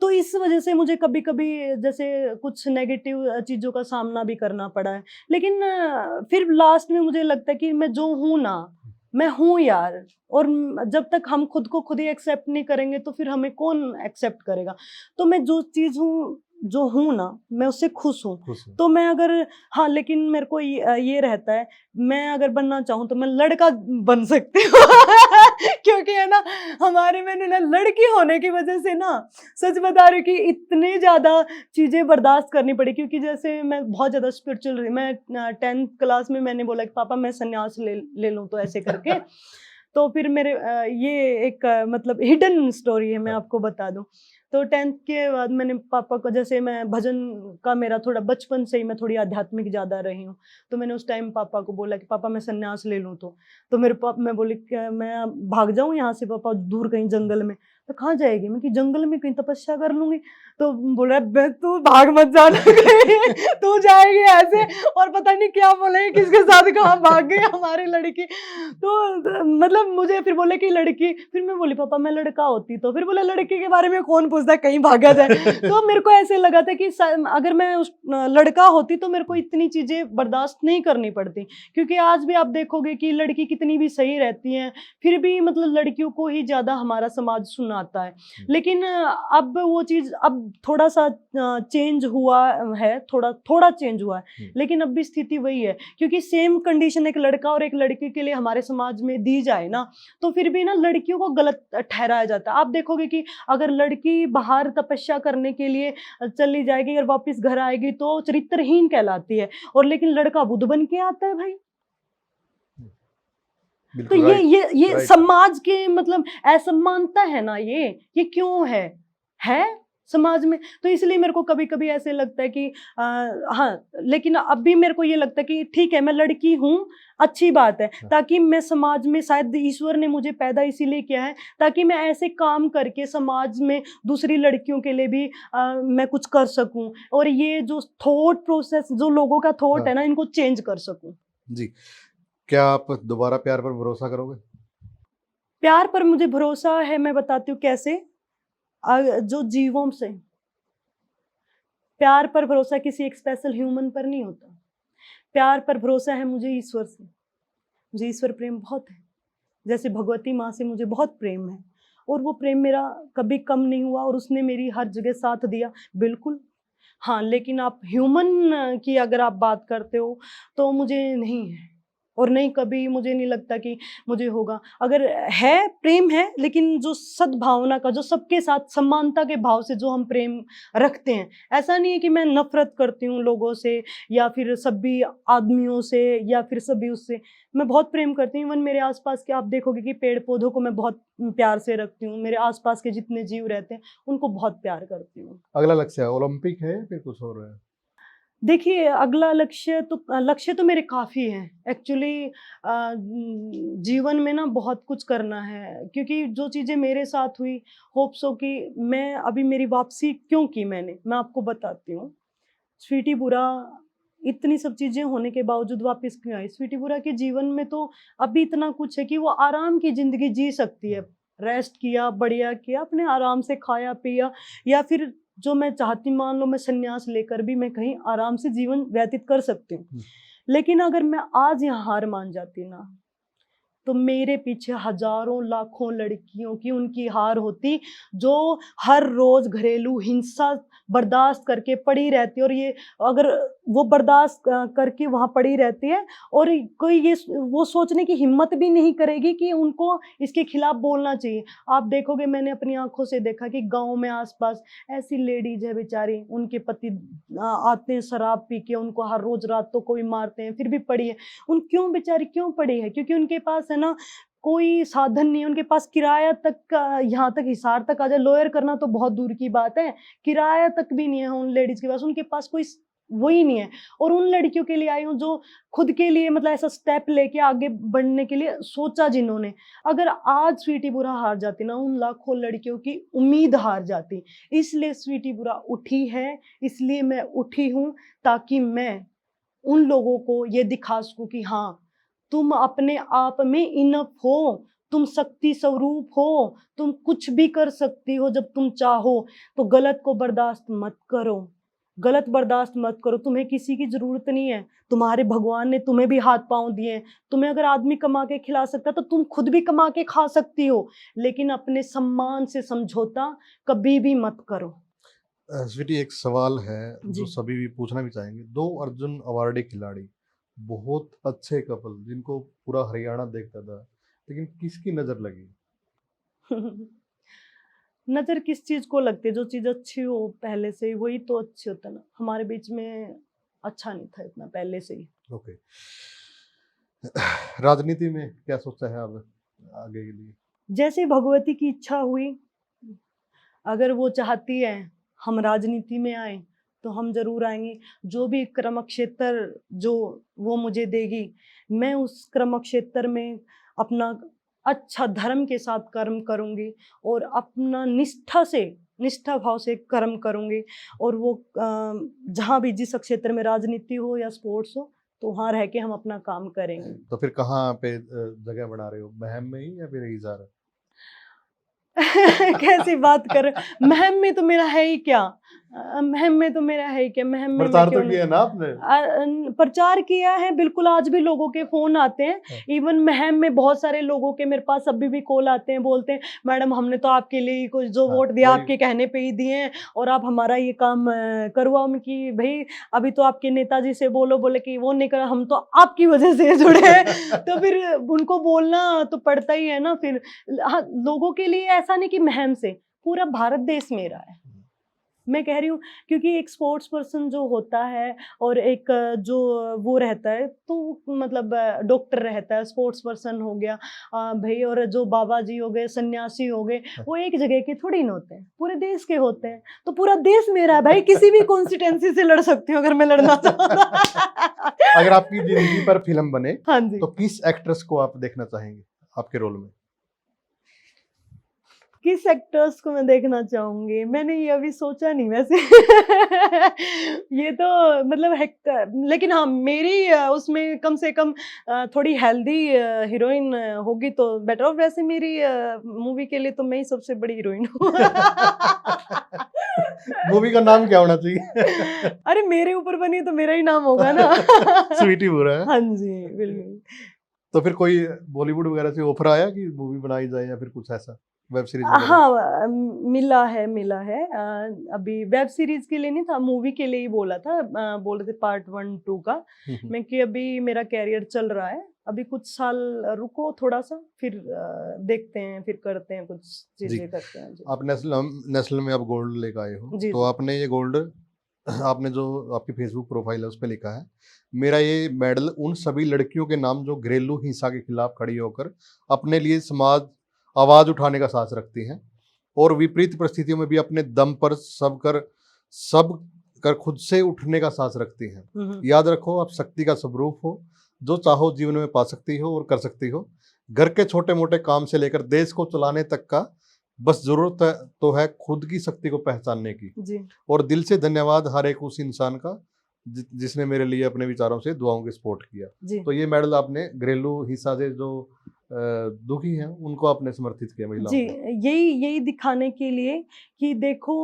Speaker 1: तो इस वजह से मुझे कभी-कभी जैसे कुछ नेगेटिव चीज़ों का सामना भी करना पड़ा है। लेकिन फिर लास्ट में मुझे लगता है कि मैं जो हूँ ना, मैं हूँ यार, और जब तक हम खुद को खुद ही एक्सेप्ट नहीं करेंगे तो फिर हमें कौन एक्सेप्ट करेगा। तो मैं जो चीज़ हूँ, जो हूँ ना, मैं उससे खुश हूँ।
Speaker 2: खुश हूँ।
Speaker 1: तो मैं अगर हाँ, लेकिन मेरे को ये रहता है, मैं अगर बनना चाहूँ तो मैं लड़का बन सकती हूँ। क्योंकि है ना, हमारे मैंने ना लड़की होने की वजह से ना, सच बता रही हूँ कि इतनी ज़्यादा चीज़ें बर्दाश्त करनी पड़ी, क्योंकि जैसे मैं बहुत ज़्यादा स्पिरिचुअल रही। मैं 10th क्लास में मैंने बोला कि पापा मैं सन्यास ले लूँ, तो ऐसे करके तो फिर मेरे ये एक मतलब हिडन स्टोरी है, मैं
Speaker 2: हाँ।
Speaker 1: आपको बता दूँ। तो 10th के बाद मैंने पापा को, जैसे मैं भजन का मेरा थोड़ा बचपन से ही मैं थोड़ी आध्यात्मिक ज़्यादा रही हूँ, तो मैंने उस टाइम पापा को बोला कि पापा मैं सन्यास ले लूँ तो मेरे मैं बोली कि मैं भाग जाऊँ यहाँ से पापा दूर कहीं जंगल में। तो कहाँ जाएगी? मैं कि जंगल में कहीं तपस्या कर लूँगी। तो बोल रहा है बे तू भाग मत जाना कहीं, तू जाएगी ऐसे, और पता नहीं क्या बोलेंगे, किसके साथ कहाँ भाग गई हमारी लड़की। तो मतलब मुझे फिर बोले कि लड़की, फिर मैं बोली पापा मैं लड़का होती तो, फिर बोला लड़की के बारे में कौन पूछता है, कहीं भागा जाए। तो मेरे को ऐसे लगा था कि अगर मैं उस लड़का होती तो मेरे को इतनी चीजें बर्दाश्त नहीं करनी पड़ती, क्योंकि आज भी आप देखोगे कि लड़की कितनी भी सही रहती है, फिर भी मतलब लड़कियों को ही ज्यादा हमारा समाज सुनाता है। लेकिन अब वो चीज अब थोड़ा सा चेंज हुआ है, थोड़ा चेंज हुआ है, लेकिन अब भी स्थिति वही है, क्योंकि सेम कंडीशन एक लड़का और एक लड़की के लिए हमारे समाज में दी जाए ना, तो फिर भी ना लड़कियों को गलत ठहराया जाता है। आप देखोगे कि अगर लड़की बाहर तपस्या करने के लिए चली जाएगी और वापस घर आएगी तो चरित्रहीन कहलाती है, और लेकिन लड़का बुद्ध बन के आता है भाई। तो ये
Speaker 2: राइट।
Speaker 1: समाज के मतलब असमानता है ना, ये क्यों है समाज में। तो इसलिए मेरे को कभी कभी ऐसे लगता है कि हाँ, लेकिन अब भी मेरे को ये लगता है कि ठीक है मैं लड़की हूँ, अच्छी बात है, ताकि मैं समाज में, शायद ईश्वर ने मुझे पैदा इसीलिए किया है ताकि मैं ऐसे काम करके समाज में दूसरी लड़कियों के लिए भी मैं कुछ कर सकूं, और ये जो थॉट प्रोसेस, जो लोगों का थॉट है ना, इनको चेंज कर सकूं।
Speaker 2: जी। क्या आप दोबारा प्यार पर भरोसा करोगे?
Speaker 1: प्यार पर मुझे भरोसा है, मैं बताती हूँ कैसे। जो जीवों से प्यार पर भरोसा किसी एक स्पेशल ह्यूमन पर नहीं होता। प्यार पर भरोसा है मुझे ईश्वर से। मुझे ईश्वर प्रेम बहुत है, जैसे भगवती माँ से मुझे बहुत प्रेम है, और वो प्रेम मेरा कभी कम नहीं हुआ, और उसने मेरी हर जगह साथ दिया, बिल्कुल। हाँ, लेकिन आप ह्यूमन की अगर आप बात करते हो तो मुझे नहीं है, और नहीं कभी मुझे नहीं लगता कि मुझे होगा। अगर है, प्रेम है, लेकिन जो सद्भावना का, जो सबके साथ समानता के भाव से जो हम प्रेम रखते हैं, ऐसा नहीं है कि मैं नफरत करती हूँ लोगों से या फिर सभी आदमियों से या फिर सभी उससे। मैं बहुत प्रेम करती हूँ। इवन मेरे आसपास के आप देखोगे कि पेड़ पौधों को मैं बहुत प्यार से रखती हूँ, मेरे आसपास के जितने जीव रहते हैं उनको बहुत प्यार करती हूँ।
Speaker 2: अगला लक्ष्य ओलंपिक है या फिर कुछ और है?
Speaker 1: देखिए, अगला लक्ष्य तो मेरे काफ़ी हैं। एक्चुअली जीवन में ना बहुत कुछ करना है, क्योंकि जो चीज़ें मेरे साथ हुई, होप सो कि मैं अभी मेरी वापसी क्यों की मैंने, मैं आपको बताती हूँ। स्वीटी बुरा इतनी सब चीज़ें होने के बावजूद वापस क्यों आई? स्वीटी बुरा के जीवन में तो अभी इतना कुछ है कि वो आराम की ज़िंदगी जी सकती है। रेस्ट किया, बढ़िया किया, अपने आराम से खाया-पिया, या फिर जो मैं चाहती, मान लो मैं संन्यास लेकर भी मैं कहीं आराम से जीवन व्यतीत कर सकती हूँ। लेकिन अगर मैं आज यहाँ हार मान जाती ना, तो मेरे पीछे हजारों लाखों लड़कियों की उनकी हार होती, जो हर रोज घरेलू हिंसा बर्दाश्त करके पड़ी रहती है। और ये अगर वो बर्दाश्त करके वहां पड़ी रहती है, और कोई ये वो सोचने की हिम्मत भी नहीं करेगी कि उनको इसके खिलाफ बोलना चाहिए। आप देखोगे, मैंने अपनी आंखों से देखा कि गांव में आसपास ऐसी लेडीज है बेचारी, उनके पति आते हैं शराब पी के, उनको हर रोज रातों को भी मारते हैं, फिर भी पड़ी है। उन क्यों बेचारी क्यों पड़ी है? क्योंकि उनके पास है ना कोई साधन नहीं है। उनके पास किराया तक का, यहाँ तक हिसार तक आ जाए, लॉयर करना तो बहुत दूर की बात है, किराया तक भी नहीं है उन लेडीज के पास। उनके पास कोई वही नहीं है। और उन लड़कियों के लिए आई हूँ जो खुद के लिए मतलब ऐसा स्टेप लेके आगे बढ़ने के लिए सोचा जिन्होंने। अगर आज स्वीटी बुरा हार जाती ना, उन लाखों लड़कियों की उम्मीद हार जाती। इसलिए स्वीटी बुरा उठी है, इसलिए मैं उठी हूँ, ताकि मैं उन लोगों को ये दिखा सकूं कि हाँ, तुम अपने आप में इनफ हो, तुम शक्ति स्वरूप हो, तुम कुछ भी कर सकती हो जब तुम चाहो। तो गलत को बर्दाश्त मत करो, गलत बर्दाश्त मत करो। तुम्हें किसी की जरूरत नहीं है, तुम्हारे भगवान ने तुम्हें भी हाथ पांव दिए हैं। तुम्हें अगर आदमी कमा के खिला सकता तो तुम खुद भी कमा के खा सकती हो, लेकिन अपने सम्मान से समझौता कभी भी मत करो।
Speaker 2: स्वीटी, एक सवाल है जो
Speaker 1: जी।
Speaker 2: सभी भी पूछना भी चाहेंगे। 2 अर्जुन अवार्डी खिलाड़ी, बहुत अच्छे कपल, जिनको पूरा हरियाणा देखता था, लेकिन किसकी नजर लगी?
Speaker 1: नजर किस चीज को लगती है? जो चीज अच्छी हो पहले से ही, वही तो अच्छी होता है ना। हमारे बीच में अच्छा नहीं था इतना पहले से ही।
Speaker 2: ओके। राजनीति में क्या सोचा है अब आगे के लिए?
Speaker 1: जैसे भगवती की इच्छा हुई, अगर वो चाहती है हम राजनीति में आए, तो हम जरूर आएंगे। जो भी क्रम क्षेत्र जो वो मुझे देगी, मैं उस क्रम क्षेत्र में अपना अच्छा धर्म के साथ कर्म करूंगी, और अपना निष्ठा भाव से कर्म करूंगी। और वो जहाँ भी जिस क्षेत्र में राजनीति हो या स्पोर्ट्स हो, तो वहाँ रह के हम अपना काम करेंगे।
Speaker 2: तो फिर कहाँ पे जगह बना रहे हो, महम में ही या फिर हिसार?
Speaker 1: कैसी बात कर, महम में तो मेरा है ही क्या, महम में तो मेरा है ही क्या, महम में मैं
Speaker 2: प्रचार
Speaker 1: क्यों
Speaker 2: तो
Speaker 1: नहीं।
Speaker 2: किया ना आपने?
Speaker 1: प्रचार किया है बिल्कुल। आज भी लोगों के फोन आते हैं,
Speaker 2: हाँ।
Speaker 1: इवन महम में बहुत सारे लोगों के मेरे पास अभी भी कॉल आते हैं, बोलते हैं मैडम हमने तो आपके लिए ही कुछ जो
Speaker 2: हाँ,
Speaker 1: वोट दिया
Speaker 2: वही।
Speaker 1: आपके कहने पे ही दिए हैं, और आप हमारा ये काम करवाओ। उनकी भाई अभी तो आपके नेताजी से बोले कि वो नहीं करा, हम तो आपकी वजह से जुड़े हैं। तो फिर उनको बोलना तो पड़ता ही है ना। फिर हाँ, लोगों के लिए ऐसा नहीं कि महम से, पूरा भारत देश मेरा है, मैं कह रही हूँ। क्योंकि एक स्पोर्ट्स पर्सन जो होता है, और एक जो वो रहता है, तो मतलब डॉक्टर रहता है, स्पोर्ट्स पर्सन हो गया भाई, और जो बाबा जी हो गए, सन्यासी हो गए, वो एक जगह के थोड़ी ना होते हैं, पूरे देश के होते हैं। तो पूरा देश मेरा है भाई, किसी भी कॉन्स्टिट्यूंसी से लड़ सकती हूँ अगर मैं लड़ना चाहूँ।
Speaker 2: अगर आपकी जिंदगी पर फिल्म बने,
Speaker 1: हाँ जी,
Speaker 2: तो किस एक्ट्रेस को आप देखना चाहेंगे आपके रोल में?
Speaker 1: किस एक्टर्स को मैं देखना चाहूंगी? मैंने ये अभी सोचा नहीं वैसे। ये तो मतलब है, लेकिन हाँ मेरी उसमें कम से कम थोड़ी हेल्दी हीरोइन होगी तो बेटर। और वैसे मेरी मूवी के लिए तो मैं ही सबसे बड़ी हीरोइन हूँ।
Speaker 2: मूवी का नाम क्या होना चाहिए?
Speaker 1: अरे मेरे ऊपर बनी तो मेरा ही नाम होगा ना।
Speaker 2: स्वीटी बुरा है।
Speaker 1: हाँ जी, बिल्कुल।
Speaker 2: तो फिर कोई बॉलीवुड वगैरह से ऑफर आया कि मूवी बनाई जाए, या फिर कुछ ऐसा वेब सीरीज वगैरह?
Speaker 1: हाँ, मिला है। अभी वेब सीरीज के लिए नहीं था, मूवी के लिए ही बोला था। बोल रहे थे पार्ट 1, 2 का। मैं कि अभी मेरा कैरियर चल रहा है, अभी कुछ साल रुको थोड़ा सा, फिर देखते हैं, फिर करते हैं, कुछ चीजें करते हैं जी।
Speaker 2: आप नेशनल में अब गोल्ड लेकर आए हो,
Speaker 1: जी,
Speaker 2: तो
Speaker 1: जी।
Speaker 2: आपने ये गोल्ड, आपने जो आपकी फेसबुक प्रोफाइल है उस पर लिखा है, मेरा ये मेडल उन सभी लड़कियों के नाम जो घरेलू हिंसा के खिलाफ खड़ी होकर अपने लिए समाज आवाज उठाने का साहस रखती हैं, और विपरीत परिस्थितियों में भी अपने दम पर सब कर खुद से उठने का साहस रखती हैं। याद रखो, आप शक्ति का स्वरूप हो, जो चाहो जीवन में पा सकती हो और कर सकती हो। घर के छोटे मोटे काम से लेकर देश को चलाने तक का बस जरूरत है तो है खुद की शक्ति को पहचानने की
Speaker 1: जी।
Speaker 2: और दिल से धन्यवाद हर एक उस इंसान का जिसने मेरे लिए अपने विचारों से दुआओं के सपोर्ट किया।
Speaker 1: जी।
Speaker 2: तो ये मेडल आपने घरेलू हिस्सा से जो दुखी हैं उनको आपने समर्थित किया महिलाओं
Speaker 1: जी,
Speaker 2: को।
Speaker 1: यही दिखाने के लिए कि देखो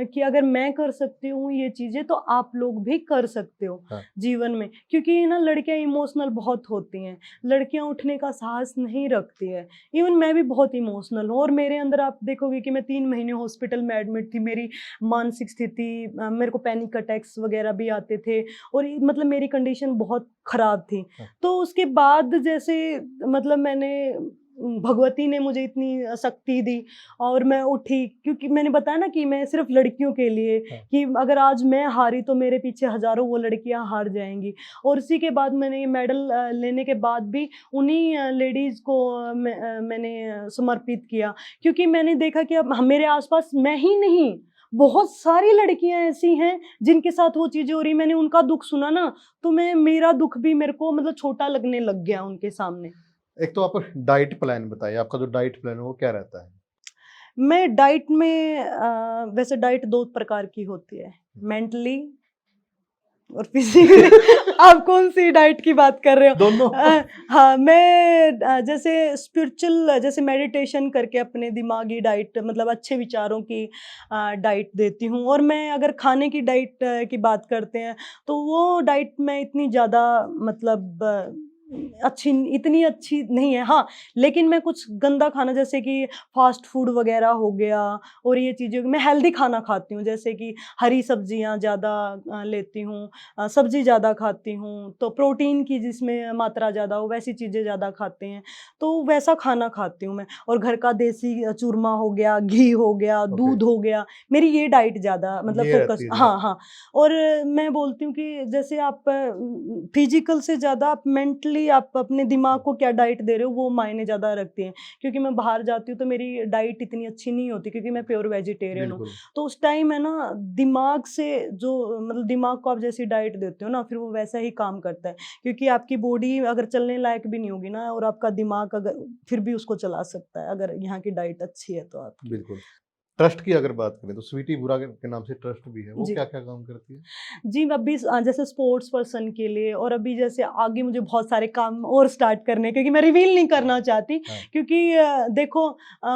Speaker 1: कि अगर मैं कर सकती हूँ ये चीजें तो आप लोग भी कर सकते हो
Speaker 2: हाँ।
Speaker 1: जीवन में, क्योंकि ना लड़कियां इमोशनल बहुत होती हैं, लड़कियां उठने का साहस नहीं रखती है। इवन मैं भी बहुत इमोशनल हूँ और मेरे अंदर आप देखोगे कि मैं 3 महीने हॉस्पिटल में एडमिट थी। मेरी मानसिक स्थिति, मेरे को पैनिक अटैक्स वगैरह भी आते थे और मतलब मेरी कंडीशन बहुत खराब थी।
Speaker 2: हाँ।
Speaker 1: तो उसके बाद जैसे मतलब मैंने भगवती ने मुझे इतनी शक्ति दी और मैं उठी, क्योंकि मैंने बताया ना कि मैं सिर्फ लड़कियों के लिए कि अगर आज मैं हारी तो मेरे पीछे हजारों वो लड़कियां हार जाएंगी। और इसी के बाद मैंने ये मेडल लेने के बाद भी उन्हीं लेडीज को मैंने समर्पित किया, क्योंकि मैंने देखा कि अब मेरे आसपास मैं ही नहीं, बहुत सारी लड़कियां ऐसी हैं जिनके साथ वो चीजें हो रही। मैंने उनका दुख सुना ना तो मेरा दुख भी मेरे को मतलब छोटा लगने लग गया उनके सामने।
Speaker 2: एक तो आप डाइट प्लान बताइए, आपका जो डाइट प्लान है वो क्या रहता है?
Speaker 1: मैं डाइट में वैसे डाइट 2 प्रकार की होती है, मेंटली और फिजिकली। आप कौन सी डाइट की बात कर रहे हो?
Speaker 2: दोनों।
Speaker 1: हाँ, मैं जैसे स्पिरिचुअल, जैसे मेडिटेशन करके अपने दिमागी डाइट, मतलब अच्छे विचारों की डाइट देती हूँ। और मैं अगर खाने की डाइट की बात करते हैं तो वो डाइट में इतनी ज़्यादा मतलब इतनी अच्छी नहीं है। हाँ, लेकिन मैं कुछ गंदा खाना जैसे कि फास्ट फूड वगैरह हो गया और ये चीज़ें, मैं हेल्दी खाना खाती हूँ, जैसे कि हरी सब्जियाँ ज़्यादा लेती हूँ, सब्जी ज़्यादा खाती हूँ, तो प्रोटीन की जिसमें मात्रा ज़्यादा हो वैसी चीज़ें ज़्यादा खाते हैं, तो वैसा खाना खाती हूँ मैं। और घर का देसी चूरमा हो गया, घी हो गया, दूध हो गया, मेरी ये डाइट ज़्यादा मतलब
Speaker 2: ये
Speaker 1: फोकस।
Speaker 2: रहती है
Speaker 1: हाँ हाँ। और मैं बोलती हूँ कि जैसे आप फिजिकल से ज़्यादा आप मेंटली आप अपने दिमाग को क्या डाइट दे रहे हो वो मायने ज़्यादा रखती हैं। क्योंकि मैं बाहर जाती हूँ तो मेरी डाइट इतनी अच्छी नहीं होती, क्योंकि मैं प्योर वेजिटेरियन हूँ।
Speaker 2: बिल्कुल।
Speaker 1: तो उस टाइम है ना, दिमाग से जो मतलब दिमाग को आप जैसी डाइट देते हो ना, फिर वो वैसा ही काम करता है। क्योंकि आपकी बॉडी अगर चलने लायक भी नहीं होगी ना, और आपका दिमाग अगर फिर भी उसको चला सकता है अगर यहाँ की डाइट अच्छी है तो आपकी।
Speaker 2: बिल्कुल। ट्रस्ट की अगर बात करें तो स्वीटी बुरा के नाम से ट्रस्ट भी है, वो
Speaker 1: जी।
Speaker 2: क्या क्या काम करती है?
Speaker 1: जी, अभी जैसे स्पोर्ट्स पर्सन के लिए, और अभी जैसे आगे मुझे बहुत सारे काम और स्टार्ट करने हैं, क्योंकि मैं रिवील नहीं करना चाहती।
Speaker 2: हाँ।
Speaker 1: क्योंकि देखो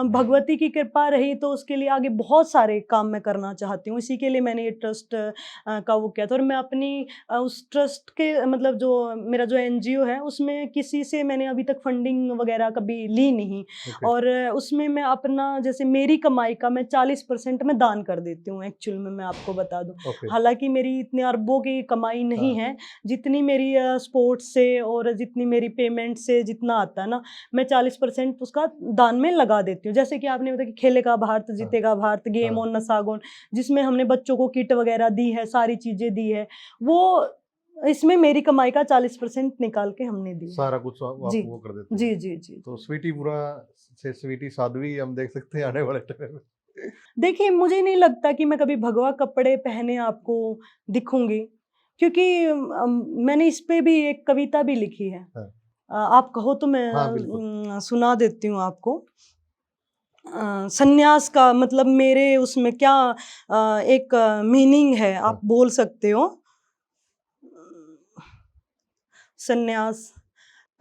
Speaker 1: भगवती की कृपा रही तो उसके लिए आगे बहुत सारे काम मैं करना चाहती हूँ। इसी के लिए मैंने ये ट्रस्ट का वो किया था। और मैं अपनी उस ट्रस्ट के मतलब जो मेरा जो एनजीओ है उसमें किसी से मैंने अभी तक फंडिंग वगैरह कभी ली नहीं।
Speaker 2: ओके।
Speaker 1: और उसमें मैं अपना जैसे मेरी कमाई का मैं 40% मैं दान कर देती हूँ एक्चुअल में, मैं आपको बता दूँ।
Speaker 2: ओके।
Speaker 1: हालांकि मेरी इतने अरबों की कमाई नहीं
Speaker 2: हाँ।
Speaker 1: है, जितनी मेरी स्पोर्ट्स से और जितनी मेरी पेमेंट से जितना आता है ना, मैं 40% उसका दान में लगा देती हूँ। जैसे कि आपने बताया कि खेलेगा भारत जीतेगा भारत, गेम
Speaker 2: हाँ।
Speaker 1: ऑन नसागोन, जिसमें हमने बच्चों को किट वगैरह दी है, सारी चीजें दी है, वो इसमें मेरी कमाई का 40% निकाल के हमने दी है।
Speaker 2: सारा कुछ आप
Speaker 1: जी
Speaker 2: वो कर देते हैं।
Speaker 1: जी जी जी।
Speaker 2: तो स्वीटी बुरा से स्वीटी साध्वी हम देख सकते हैं आने वाले टाइम में।
Speaker 1: देखिए, मुझे नहीं लगता कि मैं कभी भगवा कपड़े पहने आपको दिखूंगी, क्योंकि मैंने इस पे भी एक कविता भी लिखी है।
Speaker 2: हाँ।
Speaker 1: आप कहो तो मैं
Speaker 2: हाँ, बिल्कुल।
Speaker 1: सुना देती हूँ आपको। संन्यास का मतलब मेरे उसमें क्या एक मीनिंग है, आप
Speaker 2: हाँ।
Speaker 1: बोल सकते हो। संन्यास,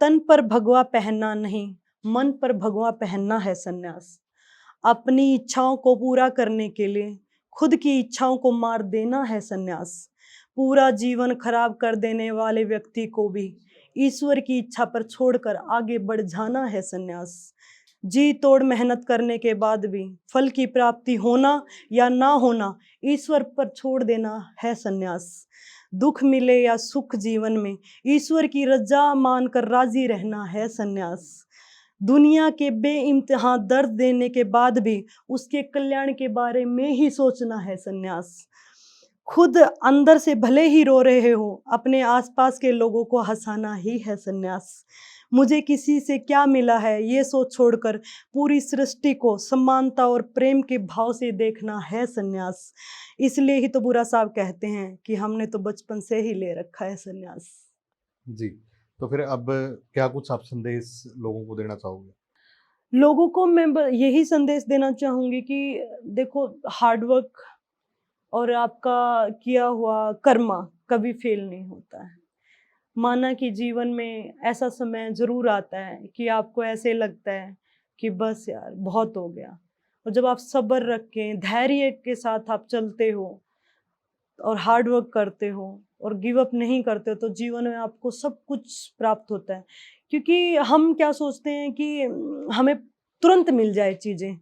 Speaker 1: तन पर भगवा पहनना नहीं, मन पर भगवा पहनना है संन्यास। अपनी इच्छाओं को पूरा करने के लिए खुद की इच्छाओं को मार देना है संन्यास। पूरा जीवन खराब कर देने वाले व्यक्ति को भी ईश्वर की इच्छा पर छोड़कर आगे बढ़ जाना है संन्यास। जी तोड़ मेहनत करने के बाद भी फल की प्राप्ति होना या ना होना ईश्वर पर छोड़ देना है संन्यास। दुख मिले या सुख जीवन में ईश्वर की रजा मानकर राजी रहना है संन्यास। दुनिया के बेइंतहा दर्द देने के बाद भी उसके कल्याण के बारे में ही सोचना है संन्यास। खुद अंदर से भले ही रो रहे हो, अपने आसपास के लोगों को हंसाना ही है संन्यास। मुझे किसी से क्या मिला है ये सोच छोड़कर पूरी सृष्टि को समानता और प्रेम के भाव से देखना है संन्यास। इसलिए ही तो बुरा साहब कहते हैं कि हमने तो बचपन से ही ले रखा है संन्यास।
Speaker 2: जी, तो फिर अब क्या कुछ आप संदेश लोगों को देना चाहोगे?
Speaker 1: लोगों को मैं यही संदेश देना चाहूंगी कि देखो, हार्डवर्क और आपका किया हुआ कर्मा कभी फेल नहीं होता है। माना कि जीवन में ऐसा समय जरूर आता है कि आपको ऐसे लगता है कि बस यार बहुत हो गया, और जब आप सब्र रख के धैर्य के साथ आप चलते हो और हार्ड वर्क करते हो और गिव अप नहीं करते हो, तो जीवन में आपको सब कुछ प्राप्त होता है। क्योंकि हम क्या सोचते हैं कि हमें तुरंत मिल जाए चीजें,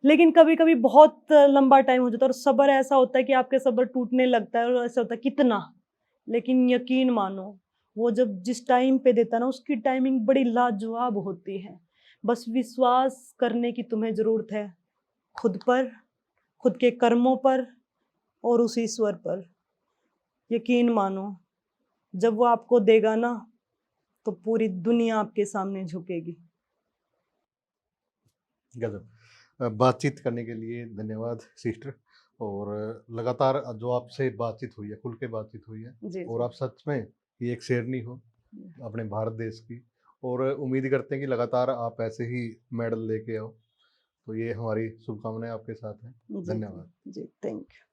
Speaker 1: लेकिन कभी कभी बहुत लंबा टाइम हो जाता है और सब्र ऐसा होता है कि आपके सब्र टूटने लगता है और ऐसा होता है कितना। लेकिन यकीन मानो, वो जब जिस टाइम पे देता है ना, उसकी टाइमिंग बड़ी लाजवाब होती है। बस विश्वास करने की तुम्हें जरूरत है, खुद पर, खुद के कर्मों पर और उस ईश्वर पर। यकीन मानो, जब वो आपको देगा ना, तो पूरी दुनिया आपके सामने झुकेगी।
Speaker 2: गजब। बातचीत करने के लिए धन्यवाद सिस्टर। और लगातार जो आपसे बातचीत हुई है, खुल के बातचीत हुई है,
Speaker 1: जी
Speaker 2: और आप सच में ये एक शेरनी हो अपने भारत देश की, और उम्मीद करते हैं कि लगातार आप ऐसे ही मेडल लेके आओ। तो ये हमारी शुभकामनाएं आपके साथ हैं।
Speaker 1: जी
Speaker 2: धन्यवाद।
Speaker 1: जी, थैंक यू।